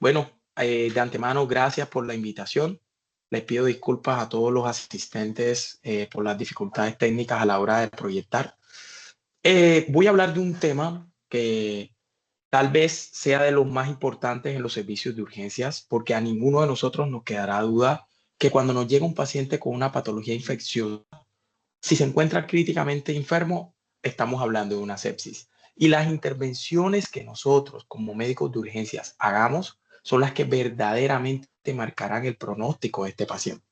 Bueno, de antemano, gracias por la invitación. Les pido disculpas a todos los asistentes por las dificultades técnicas a la hora de proyectar. Voy a hablar de un tema que tal vez sea de los más importantes en los servicios de urgencias, porque a ninguno de nosotros nos quedará duda que cuando nos llega un paciente con una patología infecciosa, si se encuentra críticamente enfermo, estamos hablando de una sepsis. Y las intervenciones que nosotros como médicos de urgencias hagamos son las que verdaderamente marcarán el pronóstico de este paciente.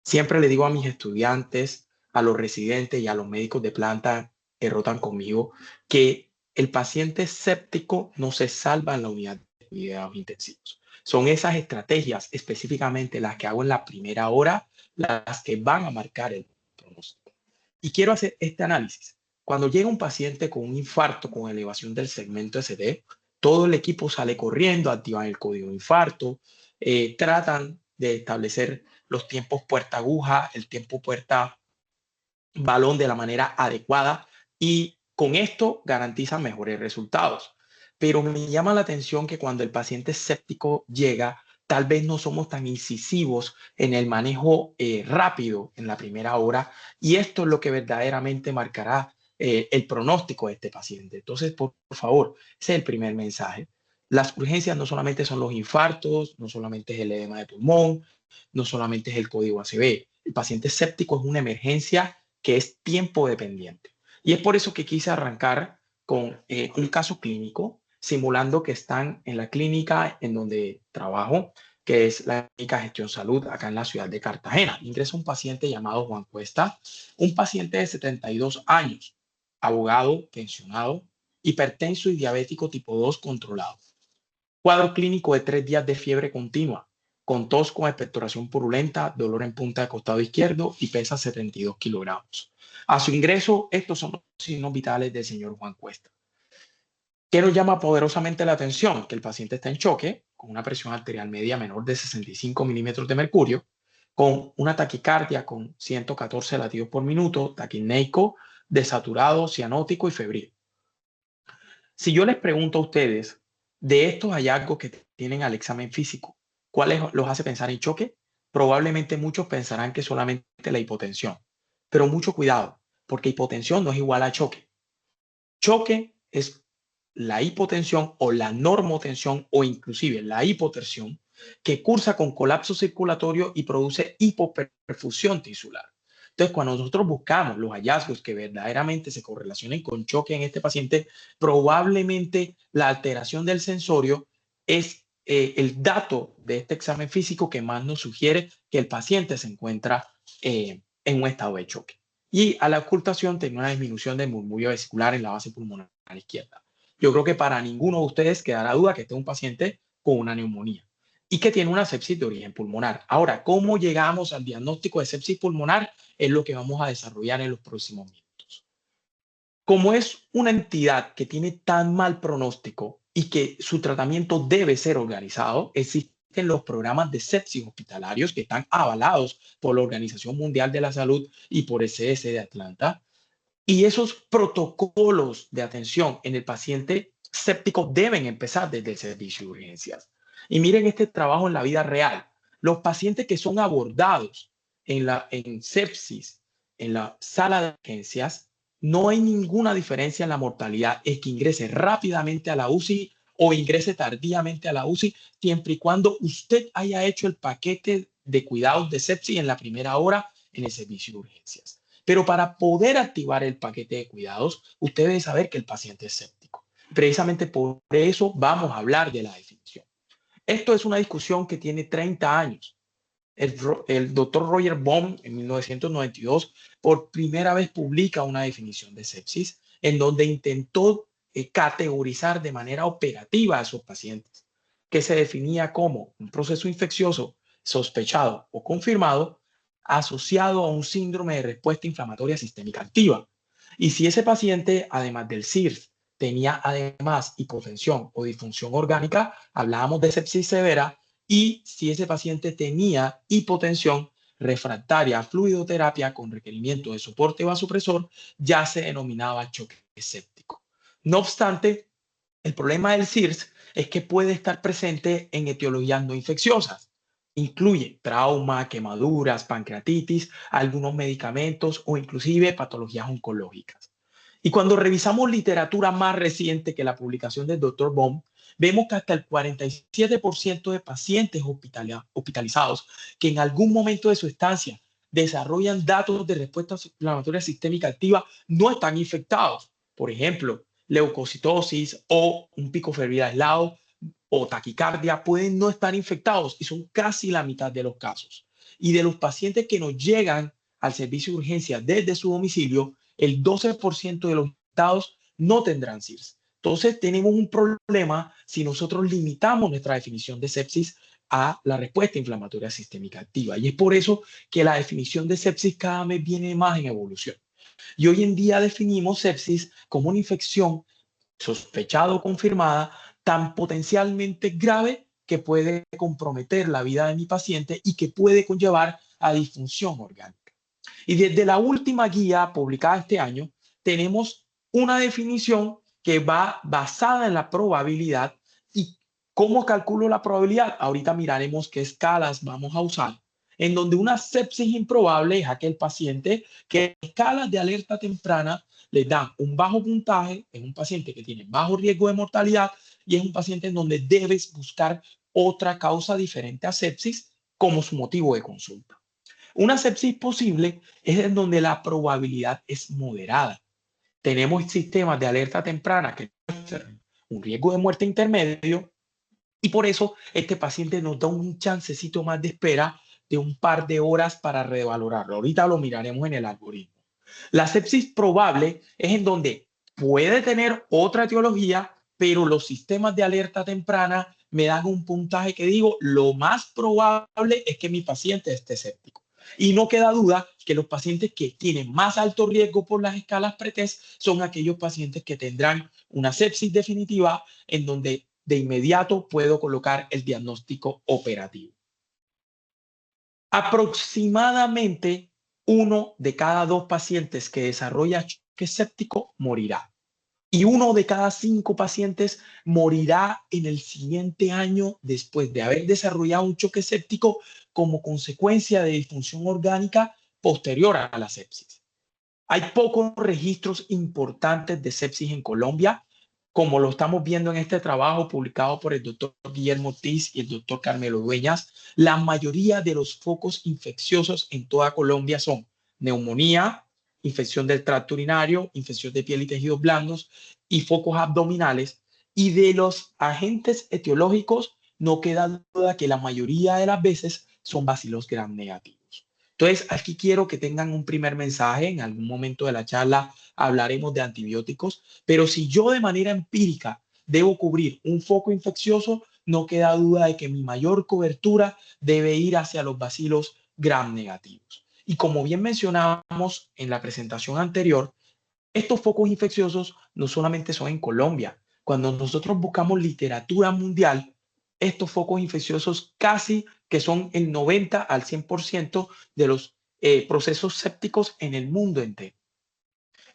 Siempre le digo a mis estudiantes, a los residentes y a los médicos de planta que rotan conmigo que el paciente séptico no se salva en la unidad de cuidados intensivos. Son esas estrategias específicamente las que hago en la primera hora, las que van a marcar el pronóstico. Y quiero hacer este análisis. Cuando llega un paciente con un infarto con elevación del segmento SD, todo el equipo sale corriendo, activan el código de infarto, tratan de establecer los tiempos puerta aguja, el tiempo puerta balón de la manera adecuada y con esto garantizan mejores resultados. Pero me llama la atención que cuando el paciente séptico llega, tal vez no somos tan incisivos en el manejo rápido en la primera hora y esto es lo que verdaderamente marcará el pronóstico de este paciente. Entonces, por favor, ese es el primer mensaje. Las urgencias no solamente son los infartos, no solamente es el edema de pulmón, no solamente es el código ACV. El paciente séptico es una emergencia que es tiempo dependiente. Y es por eso que quise arrancar con un caso clínico, simulando que están en la clínica en donde trabajo, que es la clínica Gestión Salud, acá en la ciudad de Cartagena. Ingresa un paciente llamado Juan Cuesta, un paciente de 72 años, abogado, pensionado, hipertenso y diabético tipo 2 controlado. Cuadro clínico de 3 días de fiebre continua, con tos con expectoración purulenta, dolor en punta de costado izquierdo y pesa 72 kilogramos. A su ingreso, estos son los signos vitales del señor Juan Cuesta. ¿Qué nos llama poderosamente la atención? Que el paciente está en choque, con una presión arterial media menor de 65 milímetros de mercurio, con una taquicardia con 114 latidos por minuto, taquineico, desaturado, cianótico y febril. Si yo les pregunto a ustedes de estos hallazgos que tienen al examen físico, ¿cuáles los hace pensar en choque? Probablemente muchos pensarán que solamente la hipotensión, pero mucho cuidado, porque hipotensión no es igual a choque. Choque es la hipotensión o la normotensión o inclusive la hipotensión que cursa con colapso circulatorio y produce hipoperfusión tisular. Entonces, cuando nosotros buscamos los hallazgos que verdaderamente se correlacionen con choque en este paciente, probablemente la alteración del sensorio es el dato de este examen físico que más nos sugiere que el paciente se encuentra en un estado de choque. Y a la ocultación tenía una disminución del murmullo vesicular en la base pulmonar izquierda. Yo creo que para ninguno de ustedes quedará duda que este es un paciente con una neumonía y que tiene una sepsis de origen pulmonar. Ahora, ¿cómo llegamos al diagnóstico de sepsis pulmonar? Es lo que vamos a desarrollar en los próximos minutos. Como es una entidad que tiene tan mal pronóstico y que su tratamiento debe ser organizado, existen los programas de sepsis hospitalarios que están avalados por la Organización Mundial de la Salud y por el CS de Atlanta. Y esos protocolos de atención en el paciente séptico deben empezar desde el servicio de urgencias. Y miren este trabajo en la vida real. Los pacientes que son abordados en sepsis, en la sala de urgencias, no hay ninguna diferencia en la mortalidad. Es que ingrese rápidamente a la UCI o ingrese tardíamente a la UCI, siempre y cuando usted haya hecho el paquete de cuidados de sepsis en la primera hora en el servicio de urgencias. Pero para poder activar el paquete de cuidados, usted debe saber que el paciente es séptico. Precisamente por eso vamos a hablar de la definición. Esto es una discusión que tiene 30 años. El doctor Roger Bohm en 1992 por primera vez publica una definición de sepsis en donde intentó categorizar de manera operativa a esos pacientes, que se definía como un proceso infeccioso sospechado o confirmado asociado a un síndrome de respuesta inflamatoria sistémica activa. Y si ese paciente, además del SIRS, tenía además hipotensión o disfunción orgánica, hablábamos de sepsis severa, y si ese paciente tenía hipotensión refractaria a fluidoterapia con requerimiento de soporte vasopresor, ya se denominaba choque séptico. No obstante, El problema del SIRS es que puede estar presente en etiologías no infecciosas. Incluye trauma, quemaduras, pancreatitis, algunos medicamentos o inclusive patologías oncológicas. Y cuando revisamos literatura más reciente que la publicación del Dr. Baum, vemos que hasta el 47% de pacientes hospitalizados que en algún momento de su estancia desarrollan datos de respuesta inflamatoria sistémica activa no están infectados. Por ejemplo, leucocitosis o un pico febril aislado o taquicardia pueden no estar infectados y son casi la mitad de los casos. Y de los pacientes que nos llegan al servicio de urgencia desde su domicilio, el 12% de los infectados no tendrán SIRS. Entonces tenemos un problema si nosotros limitamos nuestra definición de sepsis a la respuesta inflamatoria sistémica activa. Y es por eso que la definición de sepsis cada vez viene más en evolución. Y hoy en día definimos sepsis como una infección sospechada o confirmada tan potencialmente grave que puede comprometer la vida de mi paciente y que puede conllevar a disfunción orgánica. Y desde la última guía publicada este año, tenemos una definición que va basada en la probabilidad. ¿Y cómo calculo la probabilidad? Ahorita miraremos qué escalas vamos a usar, en donde una sepsis improbable es aquel paciente que en escalas de alerta temprana le dan un bajo puntaje, es un paciente que tiene bajo riesgo de mortalidad y es un paciente en donde debes buscar otra causa diferente a sepsis como su motivo de consulta. Una sepsis posible es en donde la probabilidad es moderada. Tenemos sistemas de alerta temprana que muestran un riesgo de muerte intermedio y por eso este paciente nos da un chancecito más de espera de un par de horas para revalorarlo. Ahorita lo miraremos en el algoritmo. La sepsis probable es en donde puede tener otra etiología, pero los sistemas de alerta temprana me dan un puntaje que digo, lo más probable es que mi paciente esté séptico. Y no queda duda que los pacientes que tienen más alto riesgo por las escalas pretest son aquellos pacientes que tendrán una sepsis definitiva en donde de inmediato puedo colocar el diagnóstico operativo. Aproximadamente 1 de cada 2 pacientes que desarrolla choque séptico morirá. Y 1 de cada 5 pacientes morirá en el siguiente año después de haber desarrollado un choque séptico como consecuencia de disfunción orgánica posterior a la sepsis. Hay pocos registros importantes de sepsis en Colombia, como lo estamos viendo en este trabajo publicado por el doctor Guillermo Ortiz y el doctor Carmelo Dueñas. La mayoría de los focos infecciosos en toda Colombia son neumonía, infección del tracto urinario, infección de piel y tejidos blandos y focos abdominales. Y de los agentes etiológicos, no queda duda que la mayoría de las veces son bacilos gram negativos. Entonces, aquí quiero que tengan un primer mensaje. En algún momento de la charla hablaremos de antibióticos, pero si yo de manera empírica debo cubrir un foco infeccioso, no queda duda de que mi mayor cobertura debe ir hacia los bacilos gram negativos. Y como bien mencionábamos en la presentación anterior, estos focos infecciosos no solamente son en Colombia. Cuando nosotros buscamos literatura mundial, estos focos infecciosos casi que son el 90 al 100% de los procesos sépticos en el mundo entero.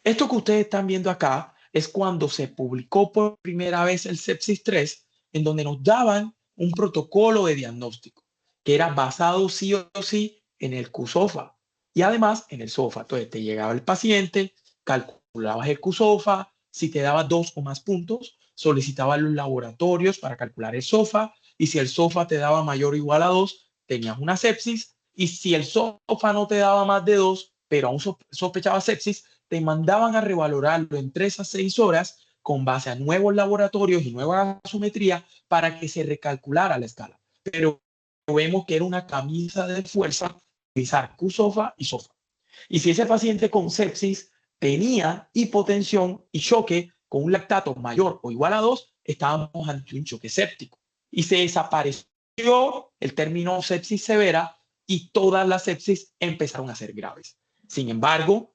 Esto que ustedes están viendo acá es cuando se publicó por primera vez el Sepsis 3, en donde nos daban un protocolo de diagnóstico que era basado sí o sí en el QSOFA y además en el SOFA. Entonces te llegaba el paciente, calculabas el QSOFA, si te daba 2 o más puntos, solicitabas los laboratorios para calcular el SOFA y si el SOFA te daba mayor o igual a 2, tenías una sepsis y si el SOFA no te daba más de 2, pero aún sospechabas sepsis, te mandaban a revalorarlo en 3 a 6 horas con base a nuevos laboratorios y nueva gasometría para que se recalculara la escala. Pero vemos que era una camisa de fuerza utilizar QSOFA y SOFA. Y si ese paciente con sepsis tenía hipotensión y choque con un lactato mayor o igual a 2, estábamos ante un choque séptico. Y se desapareció el término sepsis severa y todas las sepsis empezaron a ser graves. Sin embargo,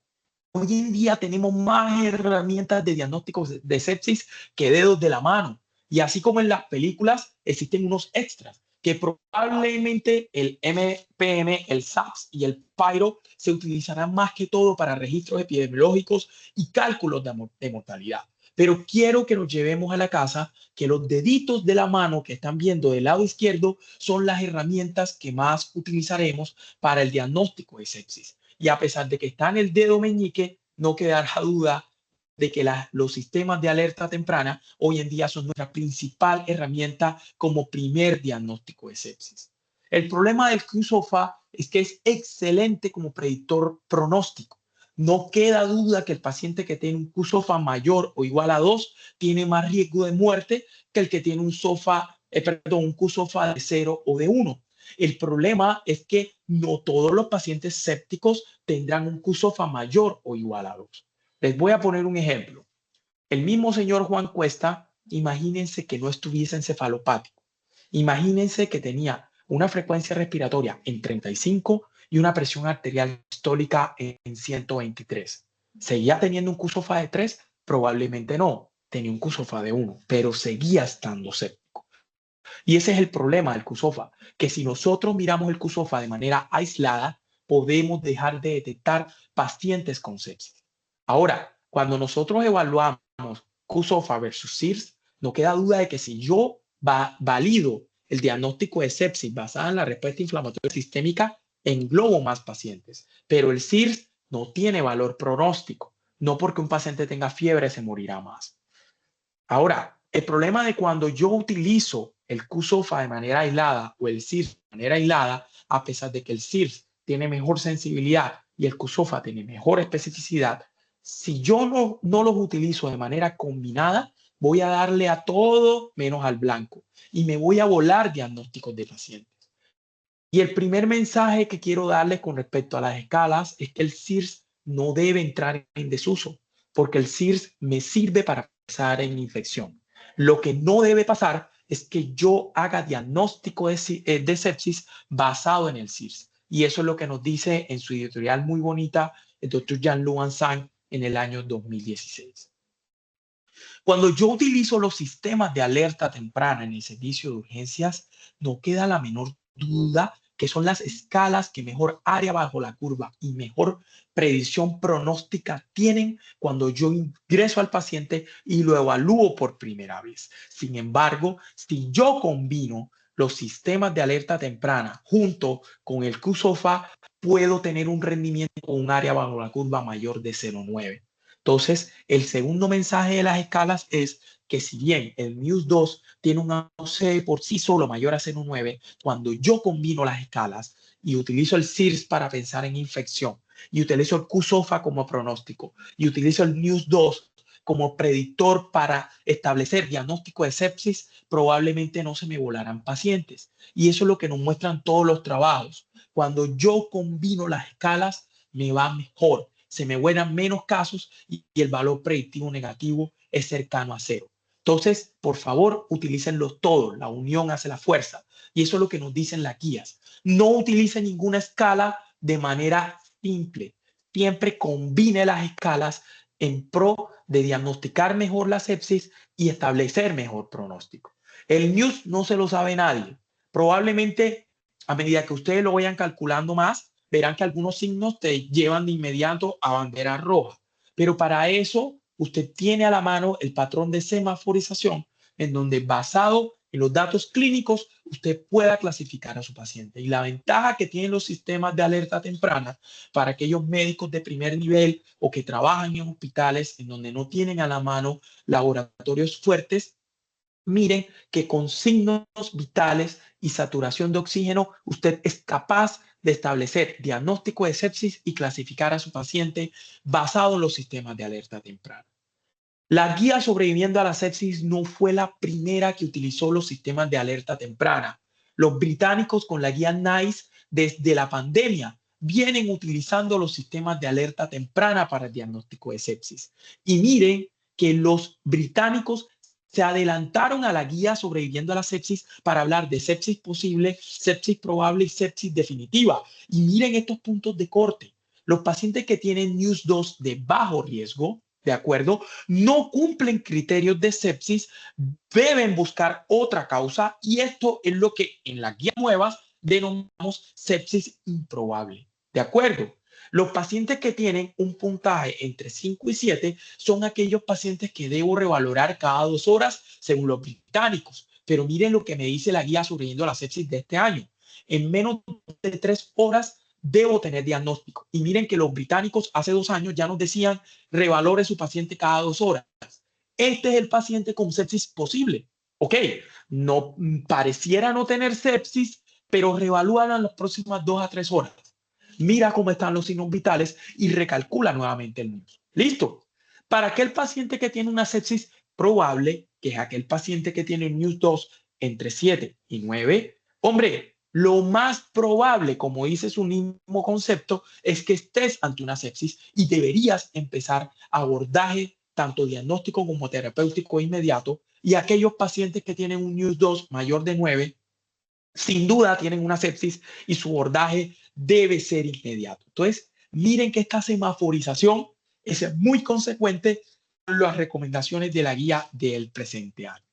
hoy en día tenemos más herramientas de diagnóstico de sepsis que dedos de la mano. Y así como en las películas, existen unos extras que probablemente el MPM, el SAPS y el PYRO se utilizarán más que todo para registros epidemiológicos y cálculos de mortalidad. Pero quiero que nos llevemos a la casa que los deditos de la mano que están viendo del lado izquierdo son las herramientas que más utilizaremos para el diagnóstico de sepsis. Y a pesar de que está en el dedo meñique, no quedará duda de que los sistemas de alerta temprana hoy en día son nuestra principal herramienta como primer diagnóstico de sepsis. El problema del QSOFA es que es excelente como predictor pronóstico. No queda duda que el paciente que tiene un QSOFA mayor o igual a 2 tiene más riesgo de muerte que el que tiene un QSOFA de 0 o de 1. El problema es que no todos los pacientes sépticos tendrán un QSOFA mayor o igual a 2. Les voy a poner un ejemplo. El mismo señor Juan Cuesta, imagínense que no estuviese encefalopático. Imagínense que tenía una frecuencia respiratoria en 35 y una presión arterial sistólica en 123. ¿Seguía teniendo un QSOFA de 3? Probablemente no. Tenía un QSOFA de 1, pero seguía estando séptico. Y ese es el problema del QSOFA, que si nosotros miramos el QSOFA de manera aislada, podemos dejar de detectar pacientes con sepsis. Ahora, cuando nosotros evaluamos QSOFA versus SIRS, no queda duda de que si yo valido el diagnóstico de sepsis basada en la respuesta inflamatoria sistémica, englobo más pacientes. Pero el SIRS no tiene valor pronóstico. No porque un paciente tenga fiebre se morirá más. Ahora, el problema de cuando yo utilizo el QSOFA de manera aislada o el SIRS de manera aislada, a pesar de que el SIRS tiene mejor sensibilidad y el QSOFA tiene mejor especificidad, si yo no los utilizo de manera combinada, voy a darle a todo menos al blanco y me voy a volar diagnósticos de pacientes. Y el primer mensaje que quiero darles con respecto a las escalas es que el SIRS no debe entrar en desuso, porque el SIRS me sirve para pensar en infección. Lo que no debe pasar es que yo haga diagnóstico de sepsis basado en el SIRS. Y eso es lo que nos dice en su editorial muy bonita el doctor Jean-Louis Sang en el año 2016. Cuando yo utilizo los sistemas de alerta temprana en el servicio de urgencias, no queda la menor duda que son las escalas que mejor área bajo la curva y mejor predicción pronóstica tienen cuando yo ingreso al paciente y lo evalúo por primera vez. Sin embargo, si yo combino los sistemas de alerta temprana junto con el QSOFA, puedo tener un rendimiento con un área bajo la curva mayor de 0,9. Entonces, el segundo mensaje de las escalas es que si bien el MUSE-2 tiene un AOC por sí solo mayor a 0,9, cuando yo combino las escalas y utilizo el SIRS para pensar en infección, y utilizo el QSOFA como pronóstico, y utilizo el MUSE-2 como predictor para establecer diagnóstico de sepsis, probablemente no se me volarán pacientes. Y eso es lo que nos muestran todos los trabajos. Cuando yo combino las escalas, me va mejor, se me vuelan menos casos y el valor predictivo negativo es cercano a 0. Entonces, por favor, utilícenlos todos. La unión hace la fuerza. Y eso es lo que nos dicen las guías. No utilice ninguna escala de manera simple. Siempre combine las escalas en pro de diagnosticar mejor la sepsis y establecer mejor pronóstico. El MUSE no se lo sabe nadie. Probablemente a medida que ustedes lo vayan calculando más, verán que algunos signos te llevan de inmediato a bandera roja. Pero para eso, usted tiene a la mano el patrón de semaforización, en donde basado en los datos clínicos, usted pueda clasificar a su paciente. Y la ventaja que tienen los sistemas de alerta temprana para aquellos médicos de primer nivel o que trabajan en hospitales en donde no tienen a la mano laboratorios fuertes, miren que con signos vitales y saturación de oxígeno, usted es capaz de establecer diagnóstico de sepsis y clasificar a su paciente basado en los sistemas de alerta temprana. La guía sobreviviendo a la sepsis no fue la primera que utilizó los sistemas de alerta temprana. Los británicos con la guía NICE desde la pandemia vienen utilizando los sistemas de alerta temprana para el diagnóstico de sepsis. Y miren que los británicos se adelantaron a la guía sobreviviendo a la sepsis para hablar de sepsis posible, sepsis probable y sepsis definitiva. Y miren estos puntos de corte. Los pacientes que tienen MUSE-2 de bajo riesgo, ¿de acuerdo?, no cumplen criterios de sepsis, deben buscar otra causa y esto es lo que en las guías nuevas denominamos sepsis improbable. ¿De acuerdo? Los pacientes que tienen un puntaje entre 5 y 7 son aquellos pacientes que debo revalorar cada 2 horas según los británicos. Pero miren lo que me dice la guía sobreviviendo a la sepsis de este año. En menos de 3 horas debo tener diagnóstico. Y miren que los británicos hace 2 años ya nos decían revalore su paciente cada 2 horas. Este es el paciente con sepsis posible. Ok, no pareciera no tener sepsis, pero revalúan en las próximas 2 a 3 horas. Mira cómo están los signos vitales y recalcula nuevamente el NEWS. Listo. Para aquel paciente que tiene una sepsis probable, que es aquel paciente que tiene NEWS 2 entre 7 y 9, hombre, lo más probable, como dice su mismo concepto, es que estés ante una sepsis y deberías empezar abordaje tanto diagnóstico como terapéutico inmediato. Y aquellos pacientes que tienen un NEWS 2 mayor de 9, sin duda tienen una sepsis y su abordaje debe ser inmediato. Entonces, miren que esta semaforización es muy consecuente con las recomendaciones de la guía del presente año.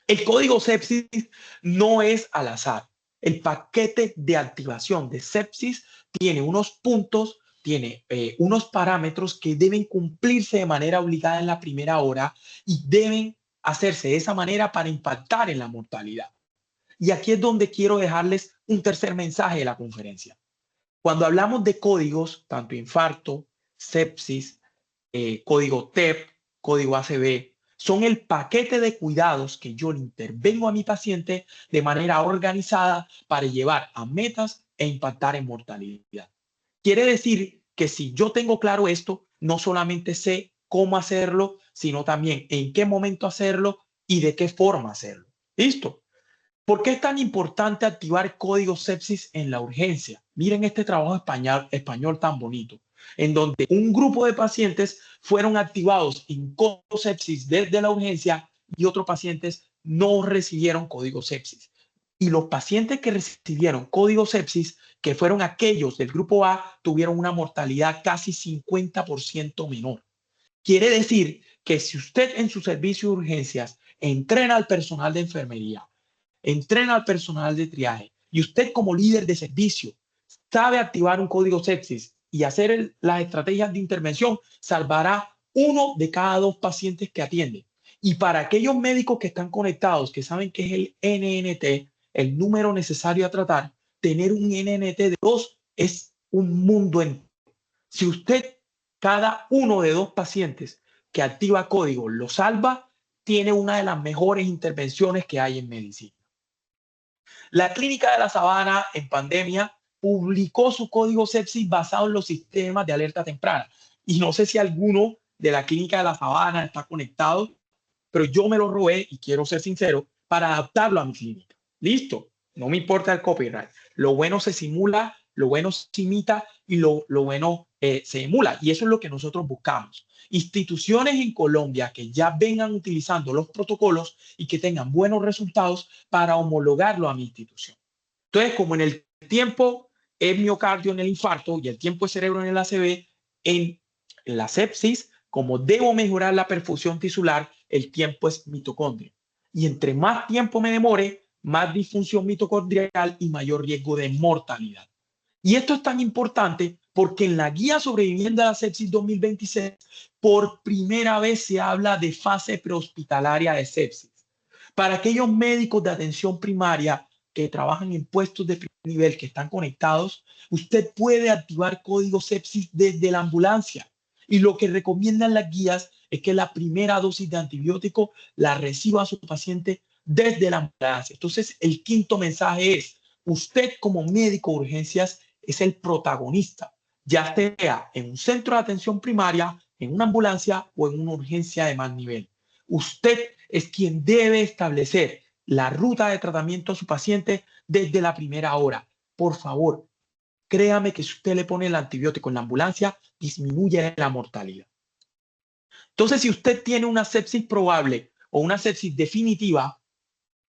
El código sepsis no es al azar. El paquete de activación de sepsis tiene unos puntos, tiene unos parámetros que deben cumplirse de manera obligada en la primera hora y deben hacerse de esa manera para impactar en la mortalidad. Y aquí es donde quiero dejarles un tercer mensaje de la conferencia. Cuando hablamos de códigos, tanto infarto, sepsis, código TEP, código ACV, son el paquete de cuidados que yo le intervengo a mi paciente de manera organizada para llevar a metas e impactar en mortalidad. Quiere decir que si yo tengo claro esto, no solamente sé cómo hacerlo, sino también en qué momento hacerlo y de qué forma hacerlo. ¿Listo? ¿Por qué es tan importante activar código sepsis en la urgencia? Miren este trabajo español tan bonito, en donde un grupo de pacientes fueron activados en código sepsis desde la urgencia y otros pacientes no recibieron código sepsis. Y los pacientes que recibieron código sepsis, que fueron aquellos del grupo A, tuvieron una mortalidad casi 50% menor. Quiere decir que si usted en su servicio de urgencias entrena al personal de enfermería, entrena al personal de triaje y usted como líder de servicio sabe activar un código sepsis y hacer las estrategias de intervención, salvará 1 de cada 2 pacientes que atiende. Y para aquellos médicos que están conectados, que saben que es el NNT, el número necesario a tratar, tener un NNT de 2 es un mundo entero. Si usted, cada uno de 2 pacientes que activa código lo salva, tiene una de las mejores intervenciones que hay en medicina. La Clínica de la Sabana en pandemia publicó su código sepsis basado en los sistemas de alerta temprana. Y no sé si alguno de la Clínica de la Sabana está conectado, pero yo me lo robé y quiero ser sincero para adaptarlo a mi clínica. Listo, no me importa el copyright. Lo bueno se simula, lo bueno se imita y lo bueno se emula. Y eso es lo que nosotros buscamos. Instituciones en Colombia que ya vengan utilizando los protocolos y que tengan buenos resultados para homologarlo a mi institución. Entonces, como en el tiempo es miocardio en el infarto y el tiempo es cerebro en el ACV, en la sepsis, como debo mejorar la perfusión tisular, el tiempo es mitocondria. Y entre más tiempo me demore, más disfunción mitocondrial y mayor riesgo de mortalidad. Y esto es tan importante porque en la guía sobreviviendo a la sepsis 2026, por primera vez se habla de fase prehospitalaria de sepsis. Para aquellos médicos de atención primaria que trabajan en puestos de primer nivel que están conectados, usted puede activar código sepsis desde la ambulancia. Y lo que recomiendan las guías es que la primera dosis de antibiótico la reciba su paciente desde la ambulancia. Entonces, el quinto mensaje es, usted como médico de urgencias es el protagonista, ya sea en un centro de atención primaria, en una ambulancia o en una urgencia de más nivel. Usted es quien debe establecer la ruta de tratamiento a su paciente desde la primera hora. Por favor, créame que si usted le pone el antibiótico en la ambulancia, disminuye la mortalidad. Entonces, si usted tiene una sepsis probable o una sepsis definitiva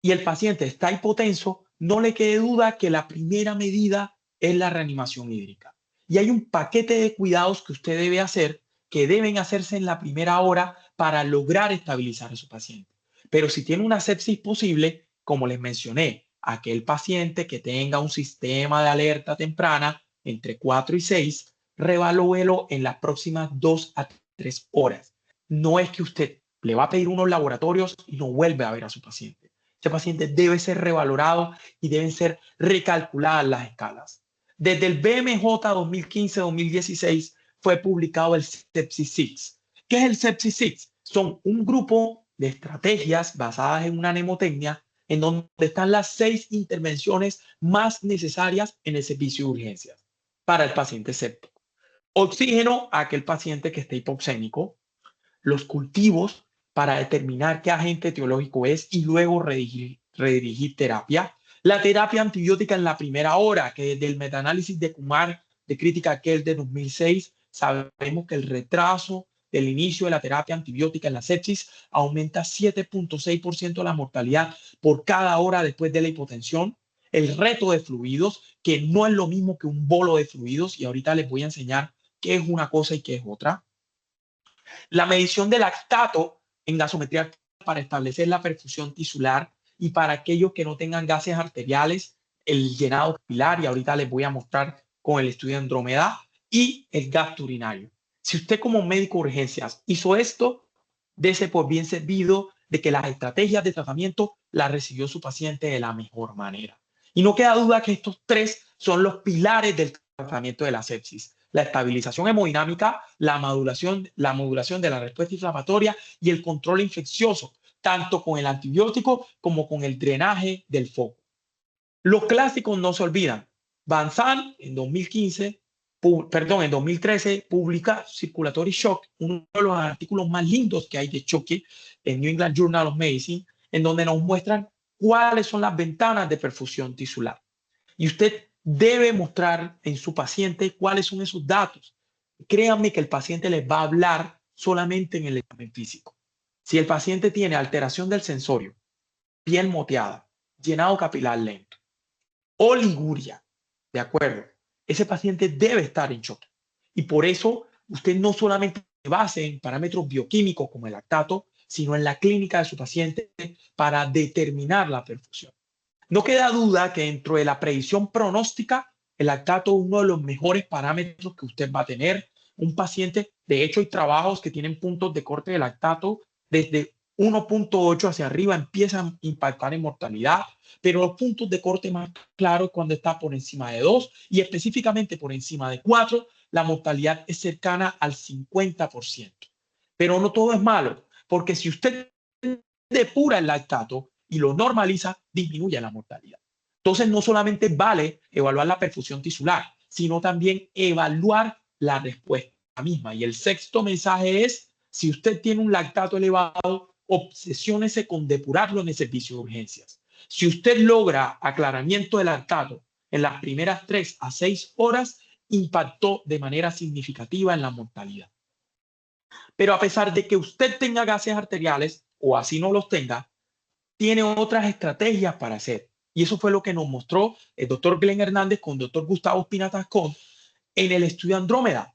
y el paciente está hipotenso, no le quede duda que la primera medida es la reanimación hídrica. Y hay un paquete de cuidados que usted debe hacer, que deben hacerse en la primera hora para lograr estabilizar a su paciente. Pero si tiene una sepsis posible, como les mencioné, aquel paciente que tenga un sistema de alerta temprana entre 4 y 6, revalúelo en las próximas 2 a 3 horas. No es que usted le va a pedir unos laboratorios y no vuelve a ver a su paciente. Ese paciente debe ser revalorado y deben ser recalculadas las escalas. Desde el BMJ 2015-2016 fue publicado el Sepsis 6. ¿Qué es el Sepsis 6? Son un grupo de estrategias basadas en una mnemotecnia en donde están las 6 intervenciones más necesarias en el servicio de urgencias para el paciente séptico. Oxígeno a aquel paciente que esté hipoxémico, los cultivos para determinar qué agente etiológico es y luego redirigir terapia. La terapia antibiótica en la primera hora, que desde el metaanálisis de Kumar de crítica Kell de 2006, sabemos que el retraso del inicio de la terapia antibiótica en la sepsis aumenta 7.6% la mortalidad por cada hora después de la hipotensión. El reto de fluidos, que no es lo mismo que un bolo de fluidos, y ahorita les voy a enseñar qué es una cosa y qué es otra. La medición del lactato en gasometría para establecer la perfusión tisular y para aquellos que no tengan gases arteriales, el llenado capilar, y ahorita les voy a mostrar con el estudio de Andrómeda, y el gasto urinario. Si usted como médico de urgencias hizo esto, dése por bien servido de que las estrategias de tratamiento las recibió su paciente de la mejor manera. Y no queda duda que estos 3 son los pilares del tratamiento de la sepsis: la estabilización hemodinámica, la modulación de la respuesta inflamatoria y el control infeccioso, tanto con el antibiótico como con el drenaje del foco. Los clásicos no se olvidan. Van Zandt en 2013 publica Circulatory Shock, uno de los artículos más lindos que hay de choque en New England Journal of Medicine, en donde nos muestran cuáles son las ventanas de perfusión tisular. Y usted debe mostrar en su paciente cuáles son esos datos. Créanme que el paciente les va a hablar solamente en el examen físico. Si el paciente tiene alteración del sensorio, piel moteada, llenado capilar lento, oliguria, ¿de acuerdo? Ese paciente debe estar en shock. Y por eso usted no solamente se base en parámetros bioquímicos como el lactato, sino en la clínica de su paciente para determinar la perfusión. No queda duda que dentro de la predicción pronóstica, el lactato es uno de los mejores parámetros que usted va a tener. Un paciente, de hecho, hay trabajos que tienen puntos de corte de lactato desde 1.8 hacia arriba, empiezan a impactar en mortalidad, pero los puntos de corte más claros cuando está por encima de 2 y específicamente por encima de 4, la mortalidad es cercana al 50%. Pero no todo es malo, porque si usted depura el lactato y lo normaliza, disminuye la mortalidad. Entonces, no solamente vale evaluar la perfusión tisular, sino también evaluar la respuesta misma. Y el sexto mensaje es: si usted tiene un lactato elevado, obsesiónese con depurarlo en el servicio de urgencias. Si usted logra aclaramiento del lactato en las primeras 3 a 6 horas, impactó de manera significativa en la mortalidad. Pero a pesar de que usted tenga gases arteriales o así no los tenga, tiene otras estrategias para hacer. Y eso fue lo que nos mostró el doctor Glenn Hernández con el doctor Gustavo Espina-Tascón en el estudio Andrómeda.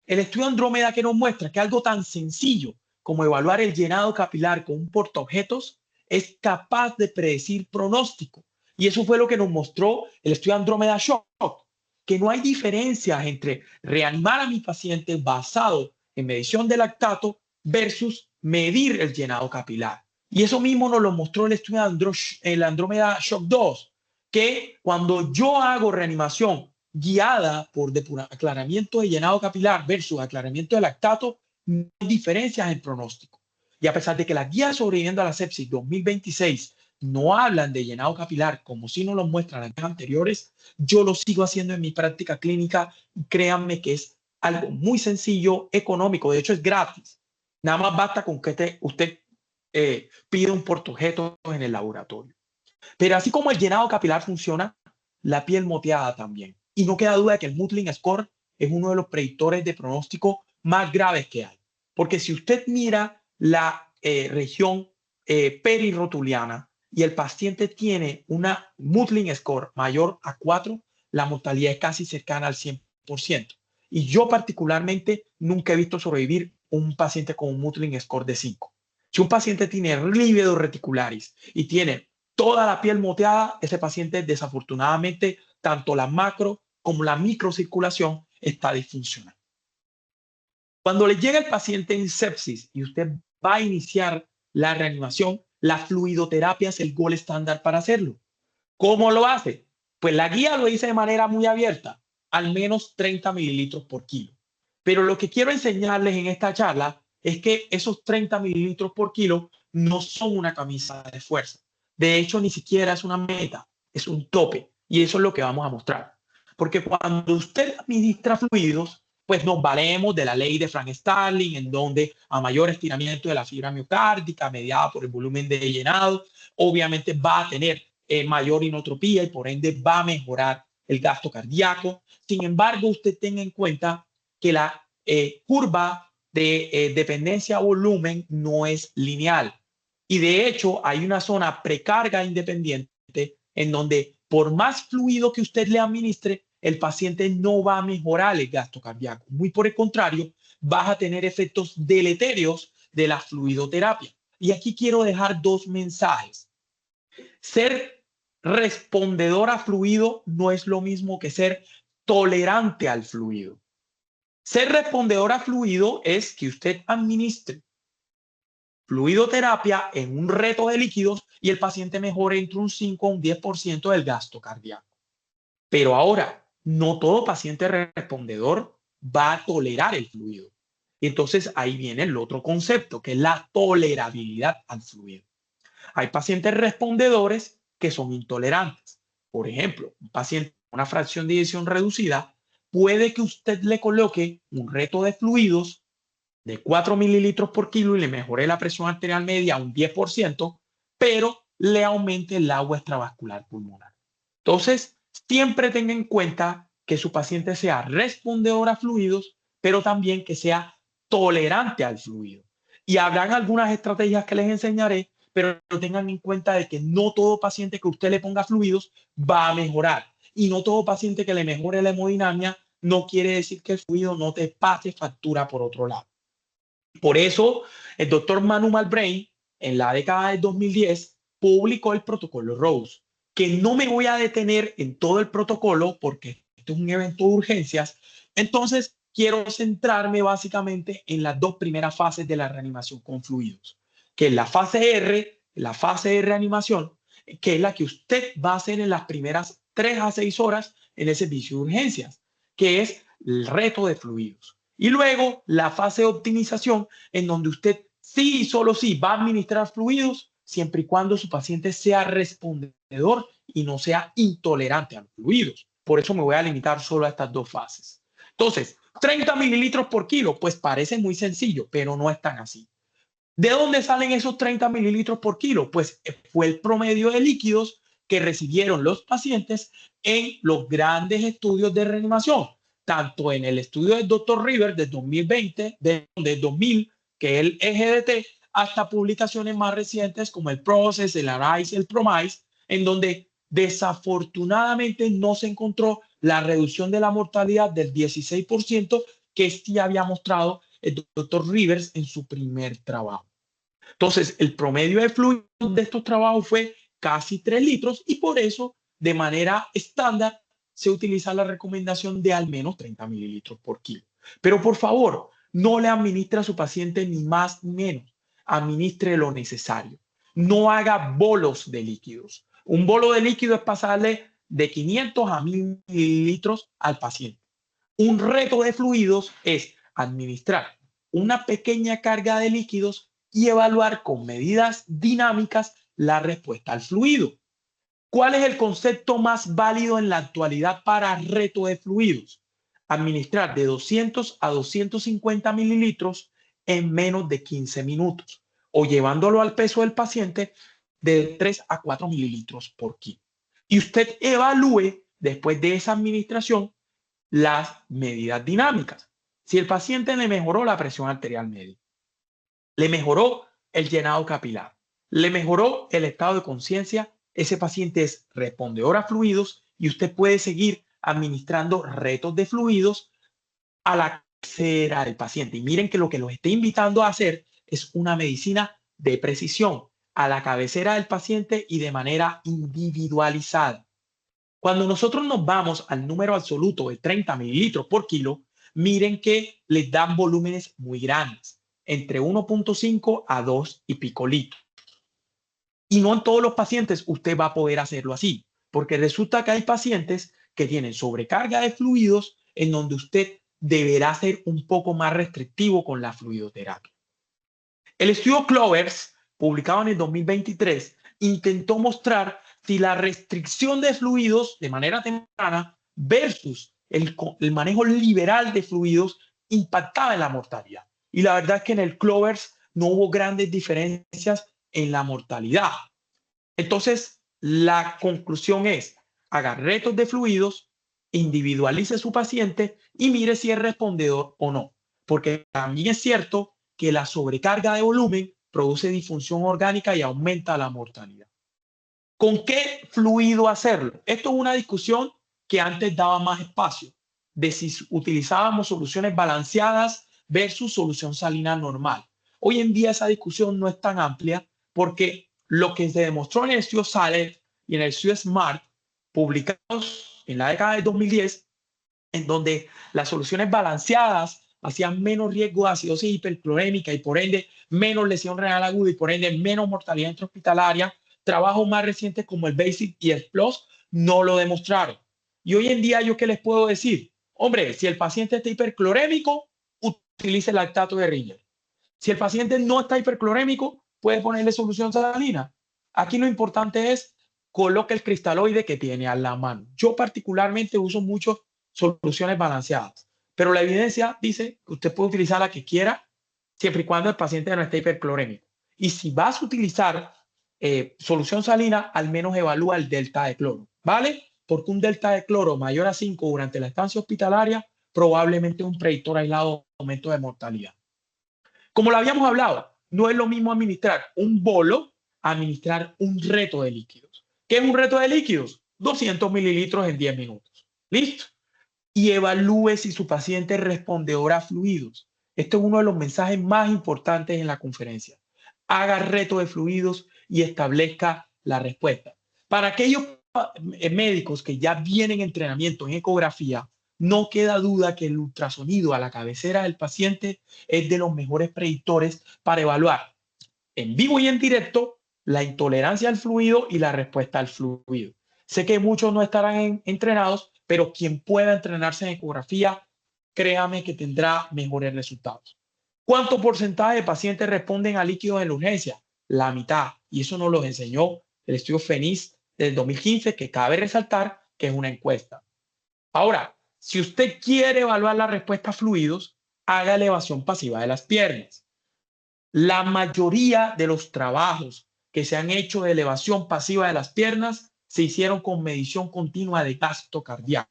El estudio Andrómeda que nos muestra que algo tan sencillo como evaluar el llenado capilar con un portaobjetos es capaz de predecir pronóstico. Y eso fue lo que nos mostró el estudio Andrómeda Shock, que no hay diferencias entre reanimar a mi paciente basado en medición de lactato versus medir el llenado capilar. Y eso mismo nos lo mostró el estudio el Andrómeda Shock 2, que cuando yo hago reanimación guiada por aclaramiento de llenado capilar versus aclaramiento de lactato, no hay diferencias en pronóstico. Y a pesar de que las guías sobreviviendo a la sepsis 2026 no hablan de llenado capilar como si nos lo muestran las guías anteriores, yo lo sigo haciendo en mi práctica clínica y créanme que es algo muy sencillo, económico, de hecho es gratis. Nada más basta con que usted pida un portaobjetos en el laboratorio. Pero así como el llenado capilar funciona, la piel moteada también. Y no queda duda de que el Moodling Score es uno de los predictores de pronóstico más graves que hay. Porque si usted mira la región perirotuliana y el paciente tiene una Moodling Score mayor a 4, la mortalidad es casi cercana al 100%. Y yo particularmente nunca he visto sobrevivir un paciente con un Moodling Score de 5. Si un paciente tiene lívido reticularis y tiene toda la piel moteada, ese paciente desafortunadamente tanto la macro como la microcirculación está disfuncional. Cuando le llega el paciente en sepsis y usted va a iniciar la reanimación, la fluidoterapia es el gol estándar para hacerlo. ¿Cómo lo hace? Pues la guía lo dice de manera muy abierta, al menos 30 mililitros por kilo. Pero lo que quiero enseñarles en esta charla es que esos 30 mililitros por kilo no son una camisa de fuerza. De hecho, ni siquiera es una meta, es un tope. Y eso es lo que vamos a mostrar. Porque cuando usted administra fluidos, pues nos valemos de la ley de Frank-Starling, en donde a mayor estiramiento de la fibra miocárdica, mediada por el volumen de llenado, obviamente va a tener mayor inotropía y por ende va a mejorar el gasto cardíaco. Sin embargo, usted tenga en cuenta que la curva de dependencia a volumen no es lineal. Y de hecho, hay una zona precarga independiente en donde por más fluido que usted le administre, el paciente no va a mejorar el gasto cardíaco. Muy por el contrario, vas a tener efectos deleterios de la fluidoterapia. Y aquí quiero dejar dos mensajes. Ser respondedor a fluido no es lo mismo que ser tolerante al fluido. Ser respondedor a fluido es que usted administre fluidoterapia en un reto de líquidos y el paciente mejore entre un 5 a un 10% del gasto cardíaco. Pero ahora, no todo paciente respondedor va a tolerar el fluido. Entonces ahí viene el otro concepto, que es la tolerabilidad al fluido. Hay pacientes respondedores que son intolerantes. Por ejemplo, un paciente con una fracción de eyección reducida, puede que usted le coloque un reto de fluidos de 4 mililitros por kilo y le mejore la presión arterial media a un 10%, pero le aumente el agua extravascular pulmonar. Entonces, siempre tenga en cuenta que su paciente sea respondedor a fluidos, pero también que sea tolerante al fluido. Y habrán algunas estrategias que les enseñaré, pero tengan en cuenta de que no todo paciente que usted le ponga fluidos va a mejorar. Y no todo paciente que le mejore la hemodinamia no quiere decir que el fluido no te pase factura por otro lado. Por eso, el doctor Manu Malbrain, en la década de 2010, publicó el protocolo Rose, que no me voy a detener en todo el protocolo porque esto es un evento de urgencias. Entonces, quiero centrarme básicamente en las dos primeras fases de la reanimación con fluidos, que es la fase R, la fase de reanimación, que es la que usted va a hacer en las primeras 3 a 6 horas en el servicio de urgencias, que es el reto de fluidos. Y luego la fase de optimización, en donde usted sí y solo sí va a administrar fluidos, siempre y cuando su paciente sea respondedor y no sea intolerante a los fluidos. Por eso me voy a limitar solo a estas dos fases. Entonces, 30 mililitros por kilo, pues parece muy sencillo, pero no es tan así. ¿De dónde salen esos 30 mililitros por kilo? Pues fue el promedio de líquidos que recibieron los pacientes en los grandes estudios de reanimación, tanto en el estudio del Dr. River de 2020, de 2000, que es el EGDT, hasta publicaciones más recientes como el PROCESS, el ARISE, el PROMISE, en donde desafortunadamente no se encontró la reducción de la mortalidad del 16% que sí había mostrado el doctor Rivers en su primer trabajo. Entonces, el promedio de fluidos de estos trabajos fue casi 3 litros y por eso, de manera estándar, se utiliza la recomendación de al menos 30 mililitros por kilo. Pero por favor, no le administre a su paciente ni más ni menos. Administre lo necesario. No haga bolos de líquidos. Un bolo de líquido es pasarle de 500 a 1000 mililitros al paciente. Un reto de fluidos es administrar una pequeña carga de líquidos y evaluar con medidas dinámicas la respuesta al fluido. ¿Cuál es el concepto más válido en la actualidad para reto de fluidos? Administrar de 200 a 250 mililitros en menos de 15 minutos o llevándolo al peso del paciente de 3 a 4 mililitros por kilo. Y usted evalúe después de esa administración las medidas dinámicas. Si el paciente le mejoró la presión arterial media, le mejoró el llenado capilar, le mejoró el estado de conciencia, ese paciente es respondedor a fluidos y usted puede seguir administrando retos de fluidos a la cabecera del paciente. Y miren que lo que los estoy invitando a hacer es una medicina de precisión a la cabecera del paciente y de manera individualizada. Cuando nosotros nos vamos al número absoluto de 30 mililitros por kilo, miren que les dan volúmenes muy grandes, entre 1.5 a 2 y pico litros. Y no en todos los pacientes usted va a poder hacerlo así, porque resulta que hay pacientes que tienen sobrecarga de fluidos en donde usted deberá ser un poco más restrictivo con la fluidoterapia. El estudio Clovers, publicado en el 2023, intentó mostrar si la restricción de fluidos de manera temprana versus el manejo liberal de fluidos impactaba en la mortalidad. Y la verdad es que en el Clovers no hubo grandes diferencias en la mortalidad. Entonces, la conclusión es, haga retos de fluidos, individualice su paciente y mire si es respondedor o no. Porque también es cierto que la sobrecarga de volumen produce disfunción orgánica y aumenta la mortalidad. ¿Con qué fluido hacerlo? Esto es una discusión que antes daba más espacio, de si utilizábamos soluciones balanceadas versus solución salina normal. Hoy en día esa discusión no es tan amplia porque lo que se demostró en el estudio Saleh y en el estudio SMART, publicados en la década de 2010, en donde las soluciones balanceadas hacían menos riesgo de acidosis hiperclorémica y por ende menos lesión renal aguda y por ende menos mortalidad intrahospitalaria. Trabajos más recientes como el BASIC y el PLOS no lo demostraron. Y hoy en día, ¿yo qué les puedo decir? Hombre, si el paciente está hiperclorémico, utilice lactato de Ringer. Si el paciente no está hiperclorémico, puede ponerle solución salina. Aquí lo importante es coloque el cristaloide que tiene a la mano. Yo particularmente uso mucho soluciones balanceadas, pero la evidencia dice que usted puede utilizar la que quiera siempre y cuando el paciente no esté hiperclorémico. Y si vas a utilizar solución salina, al menos evalúa el delta de cloro, ¿vale? Porque un delta de cloro mayor a 5 durante la estancia hospitalaria probablemente es un predictor aislado de aumento de mortalidad. Como lo habíamos hablado, no es lo mismo administrar un bolo a administrar un reto de líquidos. ¿Qué es un reto de líquidos? 200 mililitros en 10 minutos. ¿Listo? Y evalúe si su paciente es respondedor a fluidos. Este es uno de los mensajes más importantes en la conferencia. Haga reto de fluidos y establezca la respuesta. Para aquellos médicos que ya vienen en entrenamiento en ecografía, no queda duda que el ultrasonido a la cabecera del paciente es de los mejores predictores para evaluar en vivo y en directo la intolerancia al fluido y la respuesta al fluido. Sé que muchos no estarán entrenados, pero quien pueda entrenarse en ecografía, créame que tendrá mejores resultados. ¿Cuánto porcentaje de pacientes responden a líquidos en la urgencia? La mitad. Y eso nos lo enseñó el estudio FENIS del 2015, que cabe resaltar que es una encuesta. Ahora, si usted quiere evaluar la respuesta a fluidos, haga elevación pasiva de las piernas. La mayoría de los trabajos que se han hecho de elevación pasiva de las piernas se hicieron con medición continua de gasto cardíaco.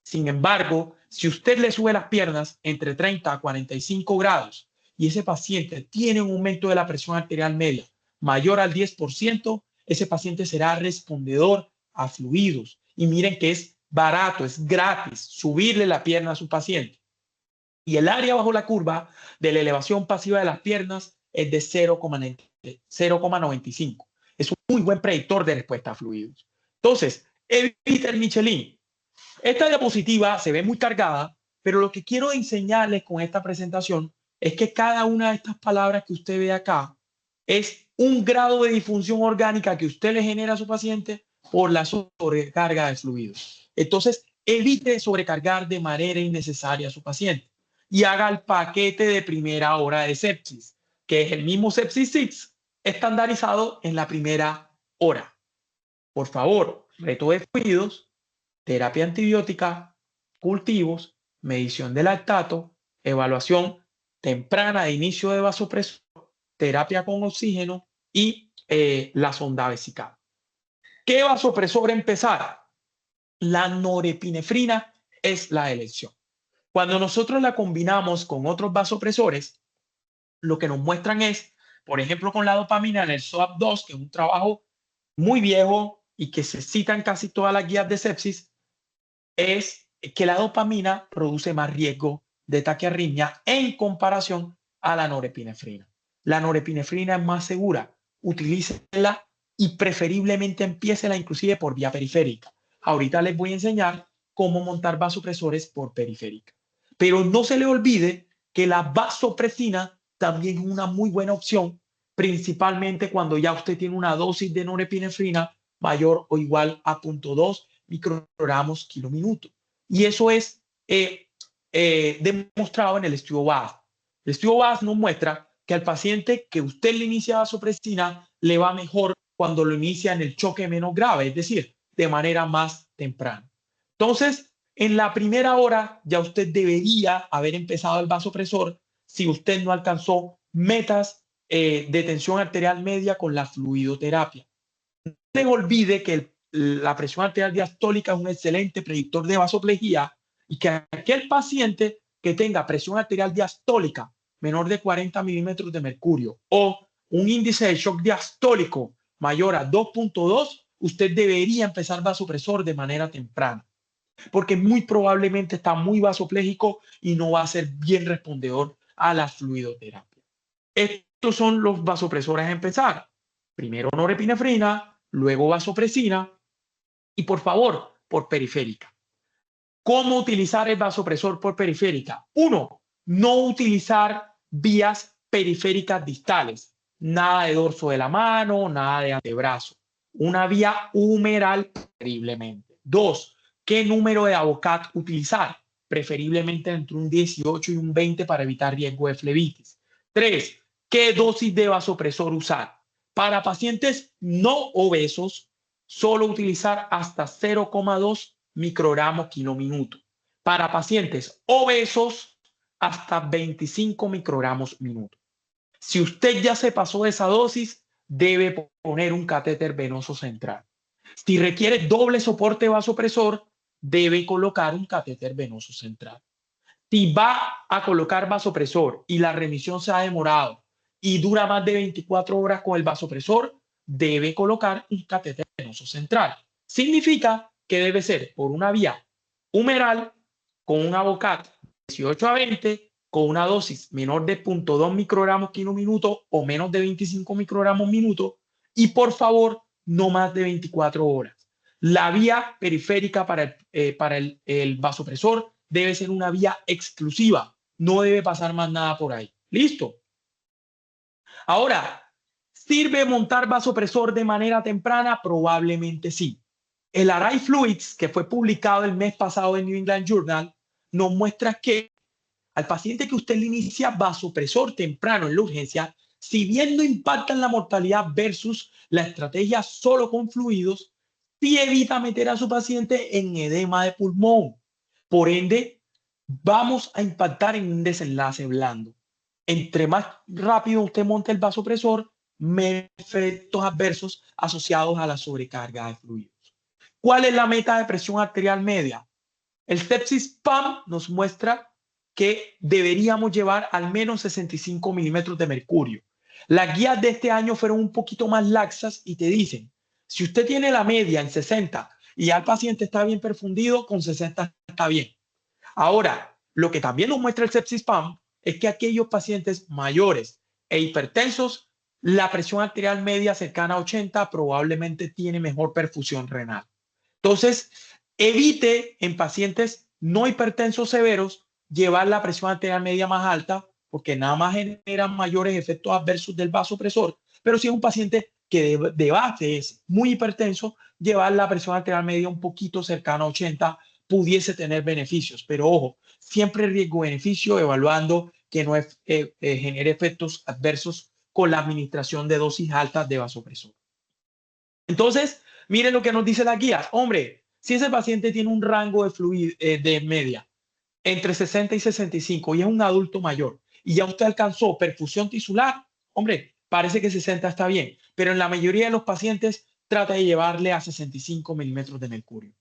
Sin embargo, si usted le sube las piernas entre 30 a 45 grados y ese paciente tiene un aumento de la presión arterial media mayor al 10%, ese paciente será respondedor a fluidos. Y miren que es barato, es gratis subirle la pierna a su paciente. Y el área bajo la curva de la elevación pasiva de las piernas es de 0,95. Es un muy buen predictor de respuesta a fluidos. Entonces, evite el Michelin. Esta diapositiva se ve muy cargada, pero lo que quiero enseñarles con esta presentación es que cada una de estas palabras que usted ve acá es un grado de disfunción orgánica que usted le genera a su paciente por la sobrecarga de fluidos. Entonces, evite sobrecargar de manera innecesaria a su paciente y haga el paquete de primera hora de sepsis, que es el mismo sepsis 6 estandarizado en la primera hora. Por favor, reto de fluidos, terapia antibiótica, cultivos, medición de lactato, evaluación temprana de inicio de vasopresor, terapia con oxígeno y la sonda vesical. ¿Qué vasopresor empezar? La norepinefrina es la elección. Cuando nosotros la combinamos con otros vasopresores, lo que nos muestran es, por ejemplo, con la dopamina en el SOAP2, que es un trabajo muy viejo y que se cita en casi todas las guías de sepsis, es que la dopamina produce más riesgo de taquiarritmia en comparación a la norepinefrina. La norepinefrina es más segura, utilícela y preferiblemente empiécela inclusive por vía periférica. ahorita les voy a enseñar cómo montar vasopresores por periférica. Pero no se le olvide que la vasopresina también es una muy buena opción, principalmente cuando ya usted tiene una dosis de norepinefrina mayor o igual a 0.2 microgramos kilo minuto. Y eso es demostrado en el estudio BAS. El estudio BAS nos muestra que al paciente que usted le inicia vasopresina le va mejor cuando lo inicia en el choque menos grave, es decir, de manera más temprana. Entonces, en la primera hora ya usted debería haber empezado el vasopresor si usted no alcanzó metas de tensión arterial media con la fluidoterapia. No se olvide que la presión arterial diastólica es un excelente predictor de vasoplejía y que aquel paciente que tenga presión arterial diastólica menor de 40 milímetros de mercurio o un índice de shock diastólico mayor a 2.2, usted debería empezar vasopresor de manera temprana, porque muy probablemente está muy vasopléjico y no va a ser bien respondedor a la fluidoterapia. Estos son los vasopresores a empezar. Primero norepinefrina, luego vasopresina y por favor, por periférica. ¿Cómo utilizar el vasopresor por periférica? 1. No utilizar vías periféricas distales. Nada de dorso de la mano, nada de antebrazo. Una vía humeral preferiblemente. 2. ¿Qué número de Avocat utilizar? Preferiblemente entre un 18 y un 20 para evitar riesgo de flebitis. 3. ¿Qué dosis de vasopresor usar? Para pacientes no obesos, solo utilizar hasta 0,2 microgramos kilo minuto. Para pacientes obesos, hasta 25 microgramos minuto. Si usted ya se pasó de esa dosis, debe poner un catéter venoso central. Si requiere doble soporte vasopresor, debe colocar un catéter venoso central. Si va a colocar vasopresor y la remisión se ha demorado y dura más de 24 horas con el vasopresor, debe colocar un catéter venoso central. Significa que debe ser por una vía humeral con un Avocat 18 a 20 con una dosis menor de 0.2 microgramos kilo minuto o menos de 25 microgramos minuto y por favor no más de 24 horas. La vía periférica para el vasopresor debe ser una vía exclusiva, no debe pasar más nada por ahí. ¿Listo? Ahora, ¿sirve montar vasopresor de manera temprana? Probablemente sí. El Array Fluids, que fue publicado el mes pasado en New England Journal, nos muestra que al paciente que usted le inicia vasopresor temprano en la urgencia, si bien no impacta en la mortalidad versus la estrategia solo con fluidos, sí evita meter a su paciente en edema de pulmón. Por ende, vamos a impactar en un desenlace blando. Entre más rápido usted monte el vasopresor, menos efectos adversos asociados a la sobrecarga de fluidos. ¿Cuál es la meta de presión arterial media? El sepsis PAM nos muestra que deberíamos llevar al menos 65 milímetros de mercurio. Las guías de este año fueron un poquito más laxas y te dicen, si usted tiene la media en 60 y ya el paciente está bien perfundido, con 60 está bien. Ahora, lo que también nos muestra el sepsis PAM es que aquellos pacientes mayores e hipertensos, la presión arterial media cercana a 80 probablemente tiene mejor perfusión renal. Entonces, evite en pacientes no hipertensos severos llevar la presión arterial media más alta porque nada más generan mayores efectos adversos del vasopresor. Pero si es un paciente que de base es muy hipertenso, llevar la presión arterial media un poquito cercana a 80 pudiese tener beneficios. Pero ojo, siempre riesgo-beneficio evaluando que no genere efectos adversos con la administración de dosis altas de vasopresor. Entonces, miren lo que nos dice la guía. Hombre, si ese paciente tiene un rango de fluido de media entre 60 y 65 y es un adulto mayor y ya usted alcanzó perfusión tisular, hombre, parece que 60 está bien, pero en la mayoría de los pacientes trata de llevarle a 65 milímetros de mercurio.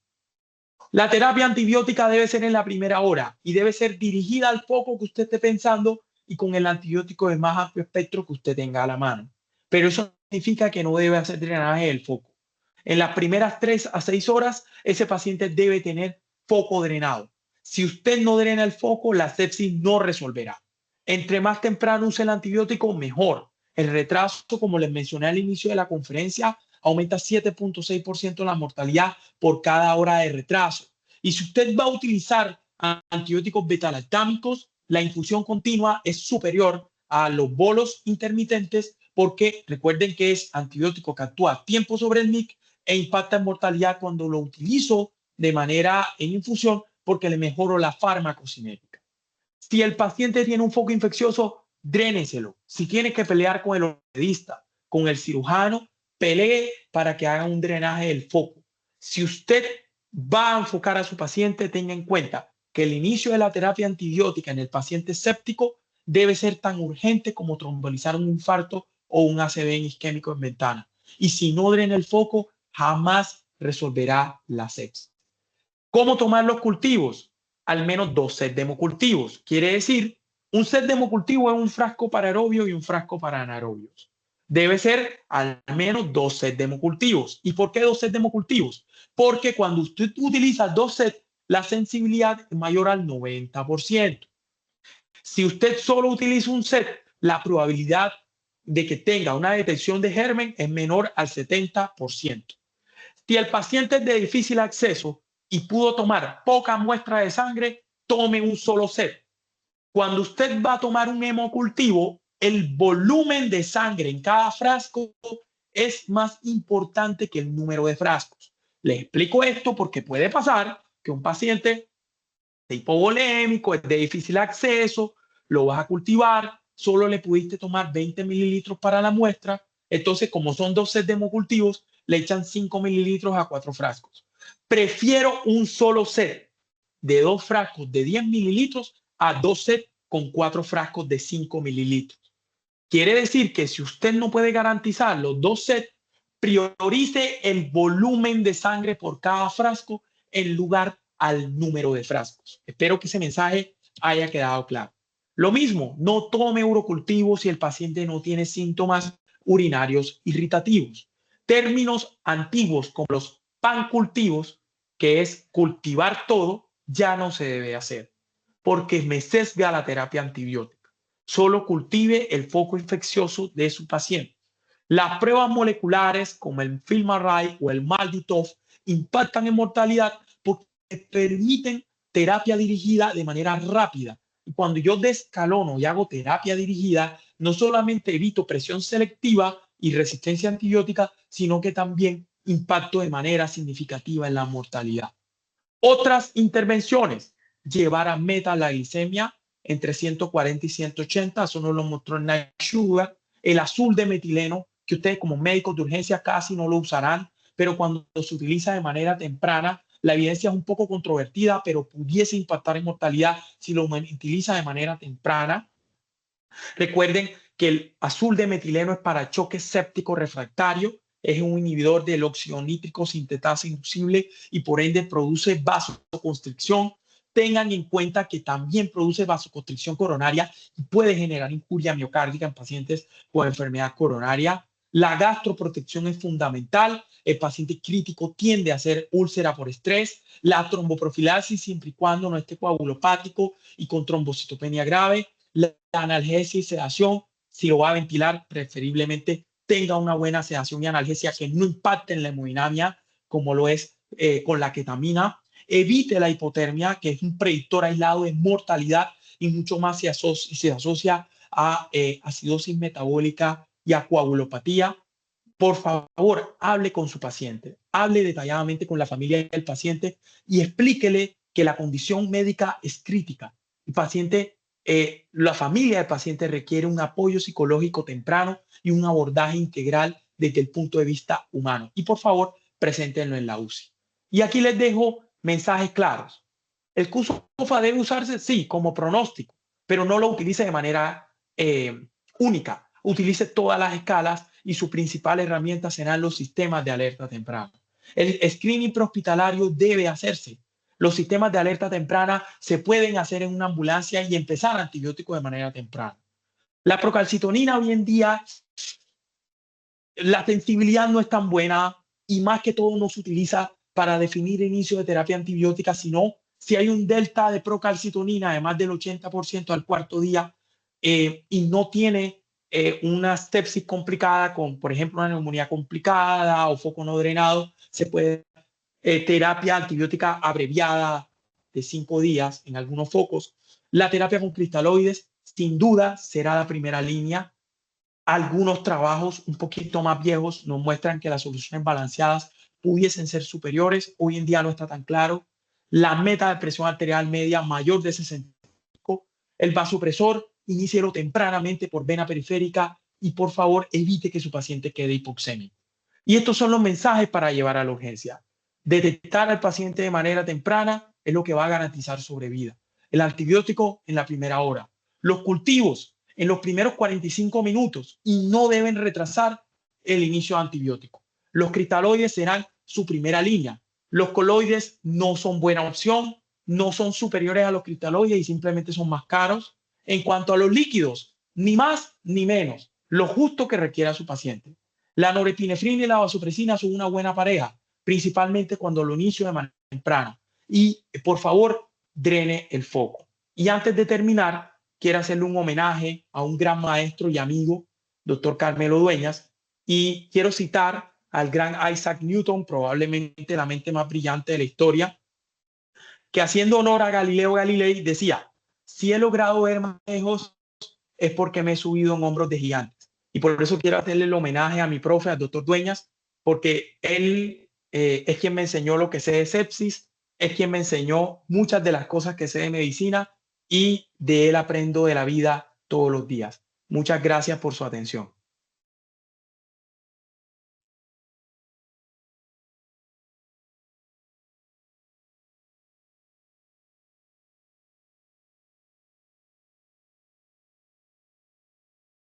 La terapia antibiótica debe ser en la primera hora y debe ser dirigida al foco que usted esté pensando y con el antibiótico de más amplio espectro que usted tenga a la mano. Pero eso significa que no debe hacer drenaje del foco. En las primeras 3 a 6 horas, ese paciente debe tener foco drenado. Si usted no drena el foco, la sepsis no resolverá. Entre más temprano use el antibiótico, mejor. El retraso, como les mencioné al inicio de la conferencia, aumenta 7.6% la mortalidad por cada hora de retraso. Y si usted va a utilizar antibióticos beta-lactámicos, la infusión continua es superior a los bolos intermitentes porque recuerden que es antibiótico que actúa a tiempo sobre el MIC e impacta en mortalidad cuando lo utilizo de manera en infusión porque le mejoro la farmacocinética. Si el paciente tiene un foco infeccioso, dréneselo. Si tiene que pelear con el ortopedista, con el cirujano, pelee para que haga un drenaje del foco. Si usted va a enfocar a su paciente, tenga en cuenta que el inicio de la terapia antibiótica en el paciente séptico debe ser tan urgente como trombolizar un infarto o un ACV isquémico en ventana. Y si no drena el foco, jamás resolverá la sepsis. ¿Cómo tomar los cultivos? Al menos 2 sets de hemocultivos. Quiere decir, un set de hemocultivo es un frasco para aerobios y un frasco para anaerobios. Debe ser al menos 2 sets de hemocultivos. ¿Y por qué 2 sets de hemocultivos? Porque cuando usted utiliza 2 sets, la sensibilidad es mayor al 90%. Si usted solo utiliza un set, la probabilidad de que tenga una detección de germen es menor al 70%. Si el paciente es de difícil acceso y pudo tomar poca muestra de sangre, tome un solo set. Cuando usted va a tomar un hemocultivo, el volumen de sangre en cada frasco es más importante que el número de frascos. Les explico esto porque puede pasar que un paciente de hipovolémico, es de difícil acceso, lo vas a cultivar, solo le pudiste tomar 20 mililitros para la muestra, entonces como son 2 sets de hemocultivos, le echan 5 mililitros a 4 frascos. Prefiero un solo set de 2 frascos de 10 mililitros a 2 sets con 4 frascos de 5 mililitros. Quiere decir que si usted no puede garantizar los 2 sets, priorice el volumen de sangre por cada frasco en lugar al número de frascos. Espero que ese mensaje haya quedado claro. Lo mismo, no tome urocultivo si el paciente no tiene síntomas urinarios irritativos. Términos antiguos como los pancultivos, que es cultivar todo, ya no se debe hacer porque me sesga la terapia antibiótica. Solo cultive el foco infeccioso de su paciente. Las pruebas moleculares como el FilmArray o el MALDI-TOF impactan en mortalidad porque permiten terapia dirigida de manera rápida. Y cuando yo descalono y hago terapia dirigida, no solamente evito presión selectiva y resistencia antibiótica, sino que también impacto de manera significativa en la mortalidad. Otras intervenciones, llevar a meta la glicemia entre 140 y 180, eso no lo mostró en Night Sugar. El azul de metileno, que ustedes como médicos de urgencia casi no lo usarán, pero cuando se utiliza de manera temprana, la evidencia es un poco controvertida, pero pudiese impactar en mortalidad si lo utiliza de manera temprana. Recuerden que el azul de metileno es para choque séptico refractario, es un inhibidor del óxido nítrico sintetasa inducible y por ende produce vasoconstricción. Tengan en cuenta que también produce vasoconstricción coronaria y puede generar injuria miocárdica en pacientes con enfermedad coronaria. La gastroprotección es fundamental. El paciente crítico tiende a hacer úlcera por estrés. La tromboprofilaxis siempre y cuando no esté coagulopático y con trombocitopenia grave. La analgesia y sedación, si lo va a ventilar, preferiblemente tenga una buena sedación y analgesia que no impacte en la hemodinamia, como lo es con la ketamina. Evite la hipotermia, que es un predictor aislado de mortalidad y mucho más se asocia a acidosis metabólica y a coagulopatía. Por favor, hable con su paciente, hable detalladamente con la familia del paciente y explíquele que la condición médica es crítica. El paciente, la familia del paciente requiere un apoyo psicológico temprano y un abordaje integral desde el punto de vista humano. Y por favor, preséntenlo en la UCI. Y aquí les dejo mensajes claros. El QSOFA debe usarse, sí, como pronóstico, pero no lo utilice de manera única. Utilice todas las escalas y su principal herramienta serán los sistemas de alerta temprana. El screening prehospitalario debe hacerse. Los sistemas de alerta temprana se pueden hacer en una ambulancia y empezar antibióticos de manera temprana. La procalcitonina hoy en día, la sensibilidad no es tan buena y más que todo no se utiliza para definir inicio de terapia antibiótica, sino si hay un delta de procalcitonina de más del 80% al cuarto día y no tiene una sepsis complicada con, por ejemplo, una neumonía complicada o foco no drenado, se puede terapia antibiótica abreviada de 5 días en algunos focos. La terapia con cristaloides, sin duda, será la primera línea. Algunos trabajos un poquito más viejos nos muestran que las soluciones balanceadas pudiesen ser superiores. Hoy en día no está tan claro. La meta de presión arterial media mayor de 65. El vasopresor, inícielo tempranamente por vena periférica y por favor evite que su paciente quede hipoxémico. Y estos son los mensajes para llevar a la urgencia. Detectar al paciente de manera temprana es lo que va a garantizar sobrevida. El antibiótico en la primera hora. Los cultivos en los primeros 45 minutos y no deben retrasar el inicio de antibiótico. Los cristaloides serán su primera línea. Los coloides no son buena opción, no son superiores a los cristaloides y simplemente son más caros. En cuanto a los líquidos, ni más ni menos, lo justo que requiera su paciente. La norepinefrina y la vasopresina son una buena pareja, principalmente cuando lo inicio de manera temprana. Y por favor, drene el foco. Y antes de terminar, quiero hacerle un homenaje a un gran maestro y amigo, doctor Carmelo Dueñas, y quiero citar al gran Isaac Newton, probablemente la mente más brillante de la historia, que haciendo honor a Galileo Galilei decía, si he logrado ver más lejos es porque me he subido en hombros de gigantes. Y por eso quiero hacerle el homenaje a mi profe, al doctor Dueñas, porque él es quien me enseñó lo que sé de sepsis, es quien me enseñó muchas de las cosas que sé de medicina y de él aprendo de la vida todos los días. Muchas gracias por su atención.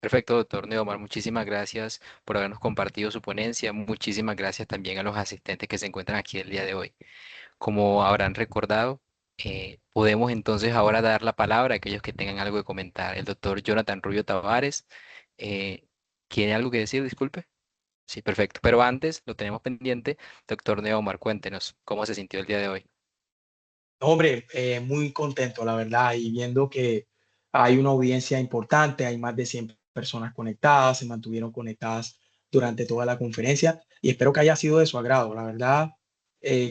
Perfecto, doctor Neomar. Muchísimas gracias por habernos compartido su ponencia. Muchísimas gracias también a los asistentes que se encuentran aquí el día de hoy. Como habrán recordado, podemos entonces ahora dar la palabra a aquellos que tengan algo que comentar. El doctor Jonathan Rubio Tavares, eh, ¿tiene algo que decir? Disculpe. Sí, perfecto. Pero antes, lo tenemos pendiente. Doctor Neomar, cuéntenos cómo se sintió el día de hoy. Hombre, muy contento, la verdad, y viendo que hay una audiencia importante, hay más de 100 personas conectadas, se mantuvieron conectadas durante toda la conferencia y espero que haya sido de su agrado. La verdad,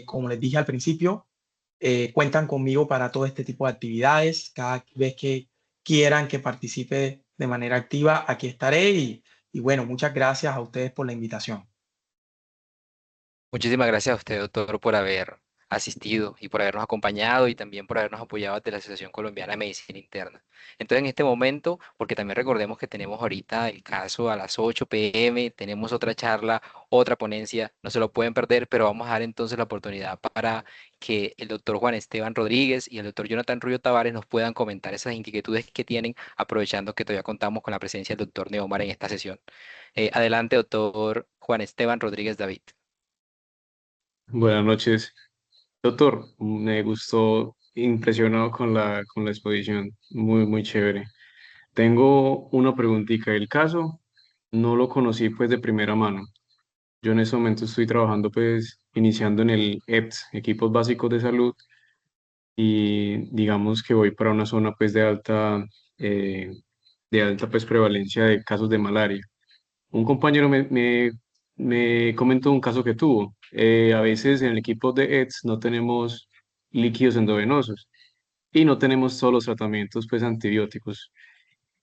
como les dije al principio, cuentan conmigo para todo este tipo de actividades. Cada vez que quieran que participe de manera activa, aquí estaré y bueno, muchas gracias a ustedes por la invitación. Muchísimas gracias a usted, doctor, por haber asistido y por habernos acompañado y también por habernos apoyado desde la Asociación Colombiana de Medicina Interna. Entonces, en este momento, porque también recordemos que tenemos ahorita el caso a las 8 p.m., tenemos otra charla, otra ponencia, no se lo pueden perder, pero vamos a dar entonces la oportunidad para que el doctor Juan Esteban Rodríguez y el doctor Jonathan Rubio Tavares nos puedan comentar esas inquietudes que tienen, aprovechando que todavía contamos con la presencia del doctor Neomar en esta sesión. Adelante, doctor Juan Esteban Rodríguez David. Buenas noches, doctor. Me gustó, impresionado con la exposición, muy chévere. Tengo una preguntita. El caso no lo conocí pues de primera mano. Yo en ese momento estoy trabajando pues iniciando en el EPS, Equipos Básicos de Salud, y digamos que voy para una zona pues eh, de alta pues prevalencia de casos de malaria. Un compañero me comentó un caso que tuvo. A veces en el equipo de EDS no tenemos líquidos endovenosos y no tenemos todos los tratamientos pues antibióticos.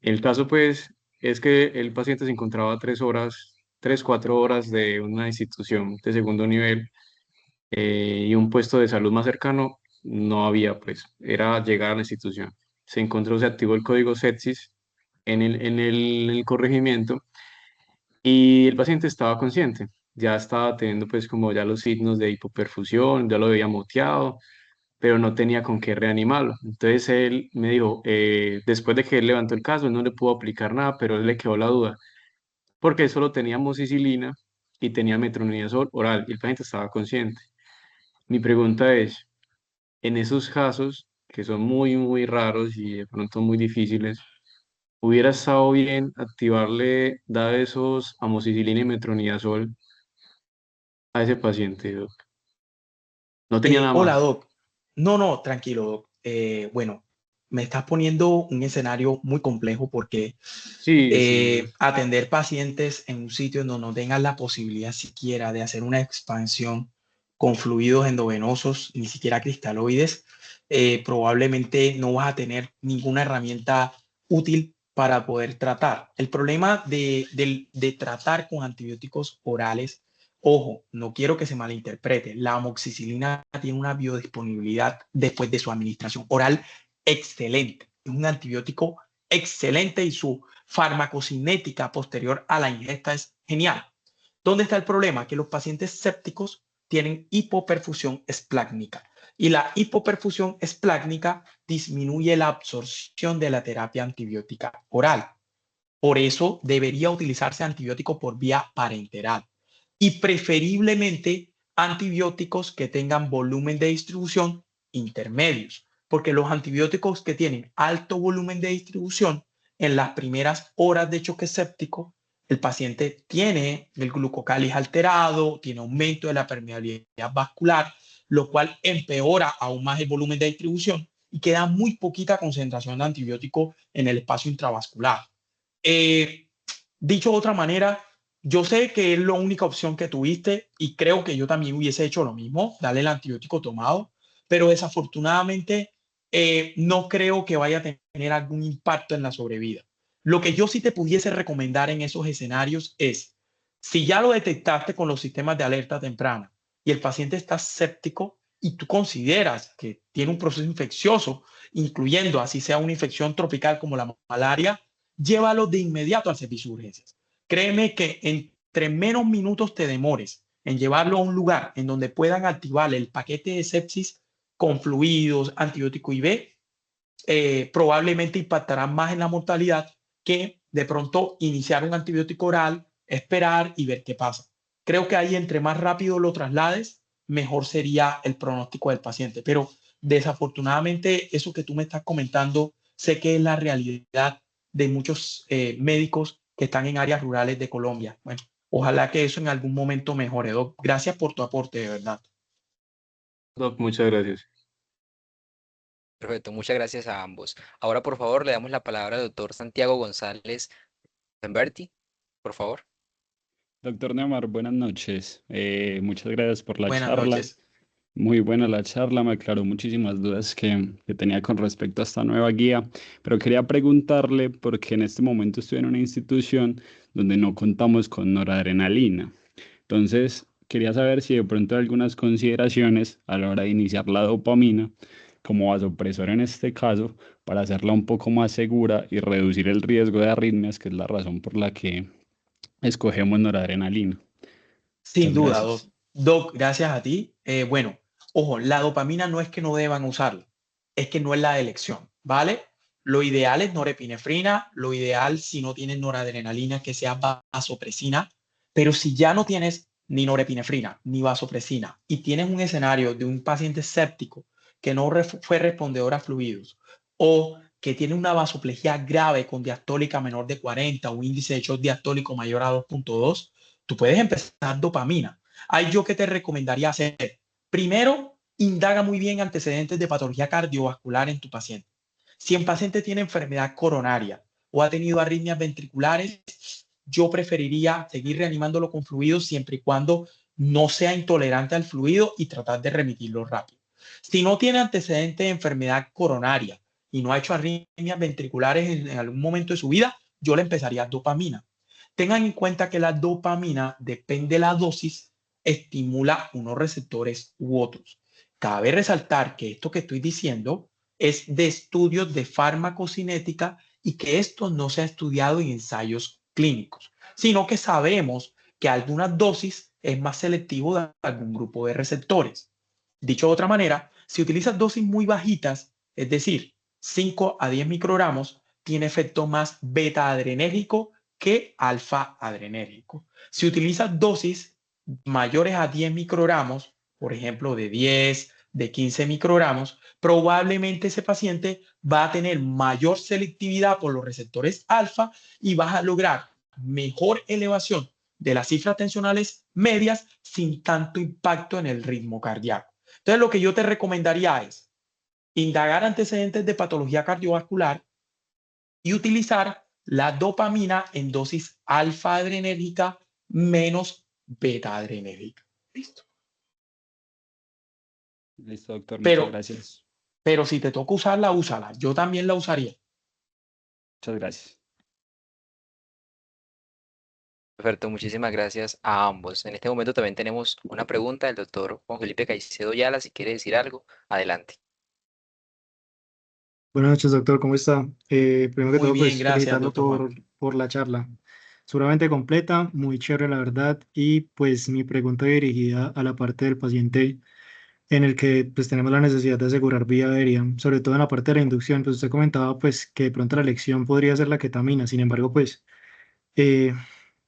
El caso pues es que el paciente se encontraba 3 horas, 3, 4 horas de una institución de segundo nivel, y un puesto de salud más cercano no había, pues era llegar a la institución. Se activó el código sepsis en el corregimiento y el paciente estaba consciente, ya estaba teniendo pues como ya los signos de hipoperfusión, ya lo había moteado, pero no tenía con qué reanimarlo. Entonces él me dijo, después de que él levantó el caso, él no le pudo aplicar nada, pero él le quedó la duda, porque él solo tenía amoxicilina y tenía metronidazol oral y el paciente estaba consciente. Mi pregunta es, en esos casos, que son muy raros y de pronto muy difíciles, ¿hubiera estado bien activarle, dar esos amoxicilina y metronidazol a ese paciente, doc? No tenía nada Hola, más. Doc. No, no, tranquilo, Doc. Bueno, me estás poniendo un escenario muy complejo porque Sí, sí. atender pacientes en un sitio donde no tengan la posibilidad siquiera de hacer una expansión con fluidos endovenosos, ni siquiera cristaloides, probablemente no vas a tener ninguna herramienta útil para poder tratar. El problema de tratar con antibióticos orales, ojo, no quiero que se malinterprete, la amoxicilina tiene una biodisponibilidad después de su administración oral excelente. Es un antibiótico excelente y su farmacocinética posterior a la ingesta es genial. ¿Dónde está el problema? Que los pacientes sépticos tienen hipoperfusión esplácnica y la hipoperfusión esplácnica disminuye la absorción de la terapia antibiótica oral. Por eso debería utilizarse antibiótico por vía parenteral y preferiblemente antibióticos que tengan volumen de distribución intermedios, porque los antibióticos que tienen alto volumen de distribución en las primeras horas de choque séptico, el paciente tiene el glucocáliz alterado, tiene aumento de la permeabilidad vascular, lo cual empeora aún más el volumen de distribución y queda muy poquita concentración de antibiótico en el espacio intravascular. Eh, Dicho de otra manera, yo sé que es la única opción que tuviste y creo que yo también hubiese hecho lo mismo, darle el antibiótico tomado, pero desafortunadamente no creo que vaya a tener algún impacto en la sobrevida. Lo que yo sí te pudiese recomendar en esos escenarios es, si ya lo detectaste con los sistemas de alerta temprana y el paciente está séptico y tú consideras que tiene un proceso infeccioso, incluyendo así sea una infección tropical como la malaria, llévalo de inmediato al servicio de urgencias. Créeme que entre menos minutos te demores en llevarlo a un lugar en donde puedan activar el paquete de sepsis con fluidos, antibiótico IV, probablemente impactará más en la mortalidad que de pronto iniciar un antibiótico oral, esperar y ver qué pasa. Creo que ahí entre más rápido lo traslades, mejor sería el pronóstico del paciente. Pero desafortunadamente eso que tú me estás comentando, sé que es la realidad de muchos médicos que están en áreas rurales de Colombia. Bueno, ojalá que eso en algún momento mejore, Doc. Gracias por tu aporte, de verdad. Doc, muchas gracias. Perfecto, muchas gracias a ambos. Ahora, por favor, le damos la palabra al doctor Santiago González Lamberti, por favor. Doctor Neomar, buenas noches. Muchas gracias por la Buenas charla. noches. Muy buena la charla, me aclaró muchísimas dudas que tenía con respecto a esta nueva guía, pero quería preguntarle porque en este momento estoy en una institución donde no contamos con noradrenalina. Entonces, quería saber si de pronto hay algunas consideraciones a la hora de iniciar la dopamina como vasopresor en este caso, para hacerla un poco más segura y reducir el riesgo de arritmias, que es la razón por la que escogemos noradrenalina. Sin Muchas duda, Doc. gracias. Doc, gracias a ti. Bueno, ojo, la dopamina no es que no deban usarla, es que no es la elección, ¿vale? Lo ideal es norepinefrina, lo ideal si no tienes noradrenalina que sea vasopresina, pero si ya no tienes ni norepinefrina ni vasopresina y tienes un escenario de un paciente séptico que no fue respondedor a fluidos o que tiene una vasoplegia grave con diastólica menor de 40 o índice de shock diastólico mayor a 2.2, tú puedes empezar dopamina. Hay yo que te recomendaría hacer. Primero, indaga muy bien antecedentes de patología cardiovascular en tu paciente. Si el paciente tiene enfermedad coronaria o ha tenido arritmias ventriculares, yo preferiría seguir reanimándolo con fluidos siempre y cuando no sea intolerante al fluido y tratar de remitirlo rápido. Si no tiene antecedentes de enfermedad coronaria y no ha hecho arritmias ventriculares en algún momento de su vida, yo le empezaría dopamina. Tengan en cuenta que la dopamina, depende de la dosis, estimula unos receptores u otros. Cabe resaltar que esto que estoy diciendo es de estudios de farmacocinética y que esto no se ha estudiado en ensayos clínicos, sino que sabemos que algunas dosis es más selectivo de algún grupo de receptores. Dicho de otra manera, si utilizas dosis muy bajitas, es decir, 5 a 10 microgramos, tiene efecto más beta adrenérgico que alfa adrenérgico. Si utilizas dosis mayores a 10 microgramos, por ejemplo, de 10, de 15 microgramos, probablemente ese paciente va a tener mayor selectividad por los receptores alfa y vas a lograr mejor elevación de las cifras tensionales medias sin tanto impacto en el ritmo cardíaco. Entonces, lo que yo te recomendaría es indagar antecedentes de patología cardiovascular y utilizar la dopamina en dosis alfa adrenérgica menos beta adrenérgica. Listo. Listo, doctor, muchas Pero, gracias. pero si te toca usarla, úsala. Yo también la usaría. Muchas gracias. Perfecto, muchísimas gracias a ambos. En este momento también tenemos una pregunta del doctor Juan Felipe Caicedo Yala. Si quiere decir algo, adelante. Buenas noches, doctor, ¿cómo está? Primero que Muy todo, bien, pues gracias, felicitarlo doctor Juan. por la charla. Seguramente completa, muy chévere, la verdad. Y pues mi pregunta dirigida a la parte del paciente en el que pues tenemos la necesidad de asegurar vía aérea, sobre todo en la parte de la inducción. Pues usted comentaba pues que de pronto la elección podría ser la ketamina, sin embargo, pues eh,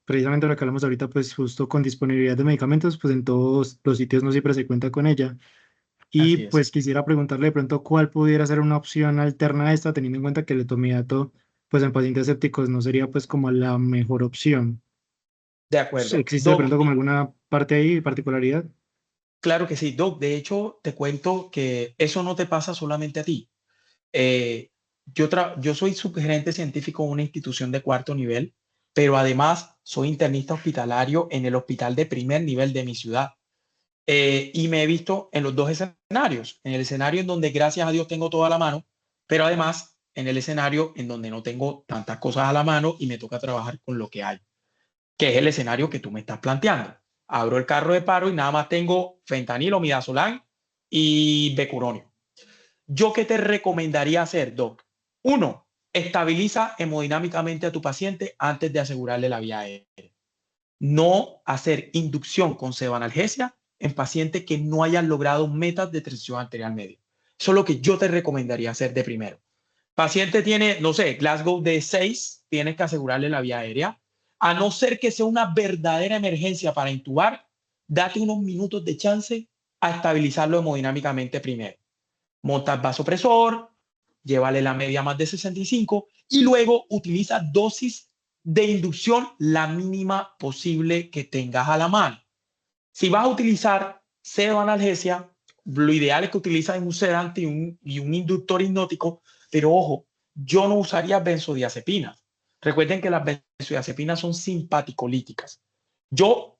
precisamente lo que hablamos ahorita, pues justo con disponibilidad de medicamentos, pues en todos los sitios no siempre se cuenta con ella. Y Así es. pues quisiera preguntarle de pronto cuál pudiera ser una opción alterna a esta, teniendo en cuenta que el etomidato, pues en pacientes sépticos no sería pues como la mejor opción. De acuerdo. ¿Existe de Doc, pronto como alguna parte ahí, particularidad? claro que sí, Doc. De hecho, te cuento que eso no te pasa solamente a ti. Yo soy subgerente científico en una institución de cuarto nivel, pero además soy internista hospitalario en el hospital de primer nivel de mi ciudad. Y me he visto en los dos escenarios, en el escenario en donde gracias a Dios tengo toda la mano, pero además en el escenario en donde no tengo tantas cosas a la mano y me toca trabajar con lo que hay, que es el escenario que tú me estás planteando. Abro el carro de paro y nada más tengo fentanilo, midazolam y becuronio. ¿Yo qué te recomendaría hacer, Doc? Uno, estabiliza hemodinámicamente a tu paciente antes de asegurarle la vía aérea. No hacer inducción con sebanalgesia en pacientes que no hayan logrado metas de tensión arterial media. Eso es lo que yo te recomendaría hacer de primero. Paciente tiene, no sé, Glasgow de 6, tienes que asegurarle la vía aérea. A no ser que sea una verdadera emergencia para intubar, date unos minutos de chance a estabilizarlo hemodinámicamente primero. Monta el vasopresor, llévale la media más de 65 y luego utiliza dosis de inducción la mínima posible que tengas a la mano. Si vas a utilizar pseudoanalgesia, lo ideal es que utilices un sedante y un inductor hipnótico, pero ojo, yo no usaría benzodiazepinas. Recuerden que las benzodiazepinas son simpaticolíticas. Yo,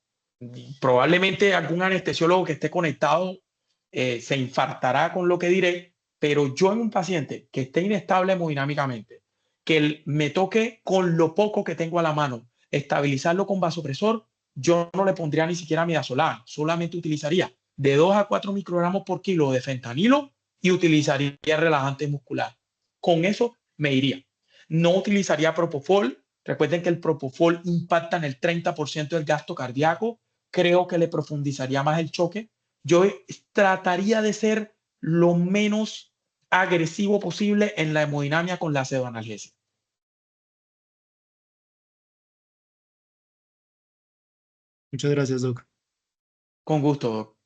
probablemente algún anestesiólogo que esté conectado se infartará con lo que diré, pero yo en un paciente que esté inestable hemodinámicamente, que me toque con lo poco que tengo a la mano, estabilizarlo con vasopresor, yo no le pondría ni siquiera midazolam, solamente utilizaría de 2 a 4 microgramos por kilo de fentanilo y utilizaría relajante muscular. Con eso me iría. No utilizaría propofol. Recuerden que el propofol impacta en el 30% del gasto cardíaco. Creo que le profundizaría más el choque. Yo trataría de ser lo menos agresivo posible en la hemodinamia con la pseudoanalgesia. Muchas gracias, Doc. Con gusto, Doc.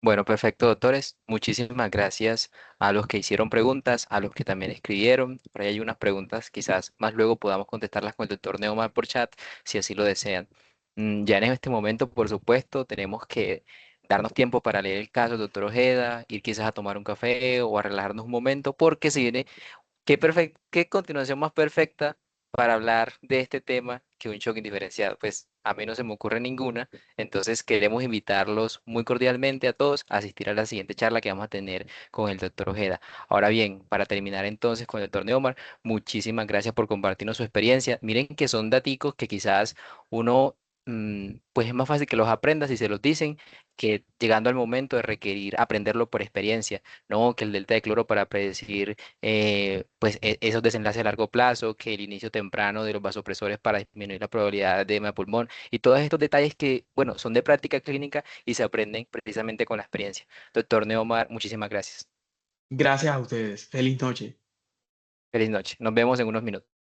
Bueno, perfecto, doctores. Muchísimas gracias a los que hicieron preguntas, a los que también escribieron. Por ahí hay unas preguntas, quizás más luego podamos contestarlas con el doctor Neomar por chat, si así lo desean. Ya en este momento, por supuesto, tenemos que darnos tiempo para leer el caso del doctor Ojeda, ir quizás a tomar un café o a relajarnos un momento, porque se viene qué continuación más perfecta para hablar de este tema que un shock indiferenciado. Pues a mí no se me ocurre ninguna. Entonces queremos invitarlos muy cordialmente a todos a asistir a la siguiente charla que vamos a tener con el doctor Ojeda. Ahora bien, para terminar entonces con el doctor Neomar, muchísimas gracias por compartirnos su experiencia. Miren que son daticos que quizás uno, pues es más fácil que los aprenda si se los dicen que llegando al momento de requerir aprenderlo por experiencia, ¿no? Que el delta de cloro para predecir pues esos desenlaces a largo plazo, que el inicio temprano de los vasopresores para disminuir la probabilidad de edema de pulmón y todos estos detalles que, bueno, son de práctica clínica y se aprenden precisamente con la experiencia. Doctor Neomar, muchísimas gracias. Gracias a ustedes. Feliz noche. Feliz noche. Nos vemos en unos minutos.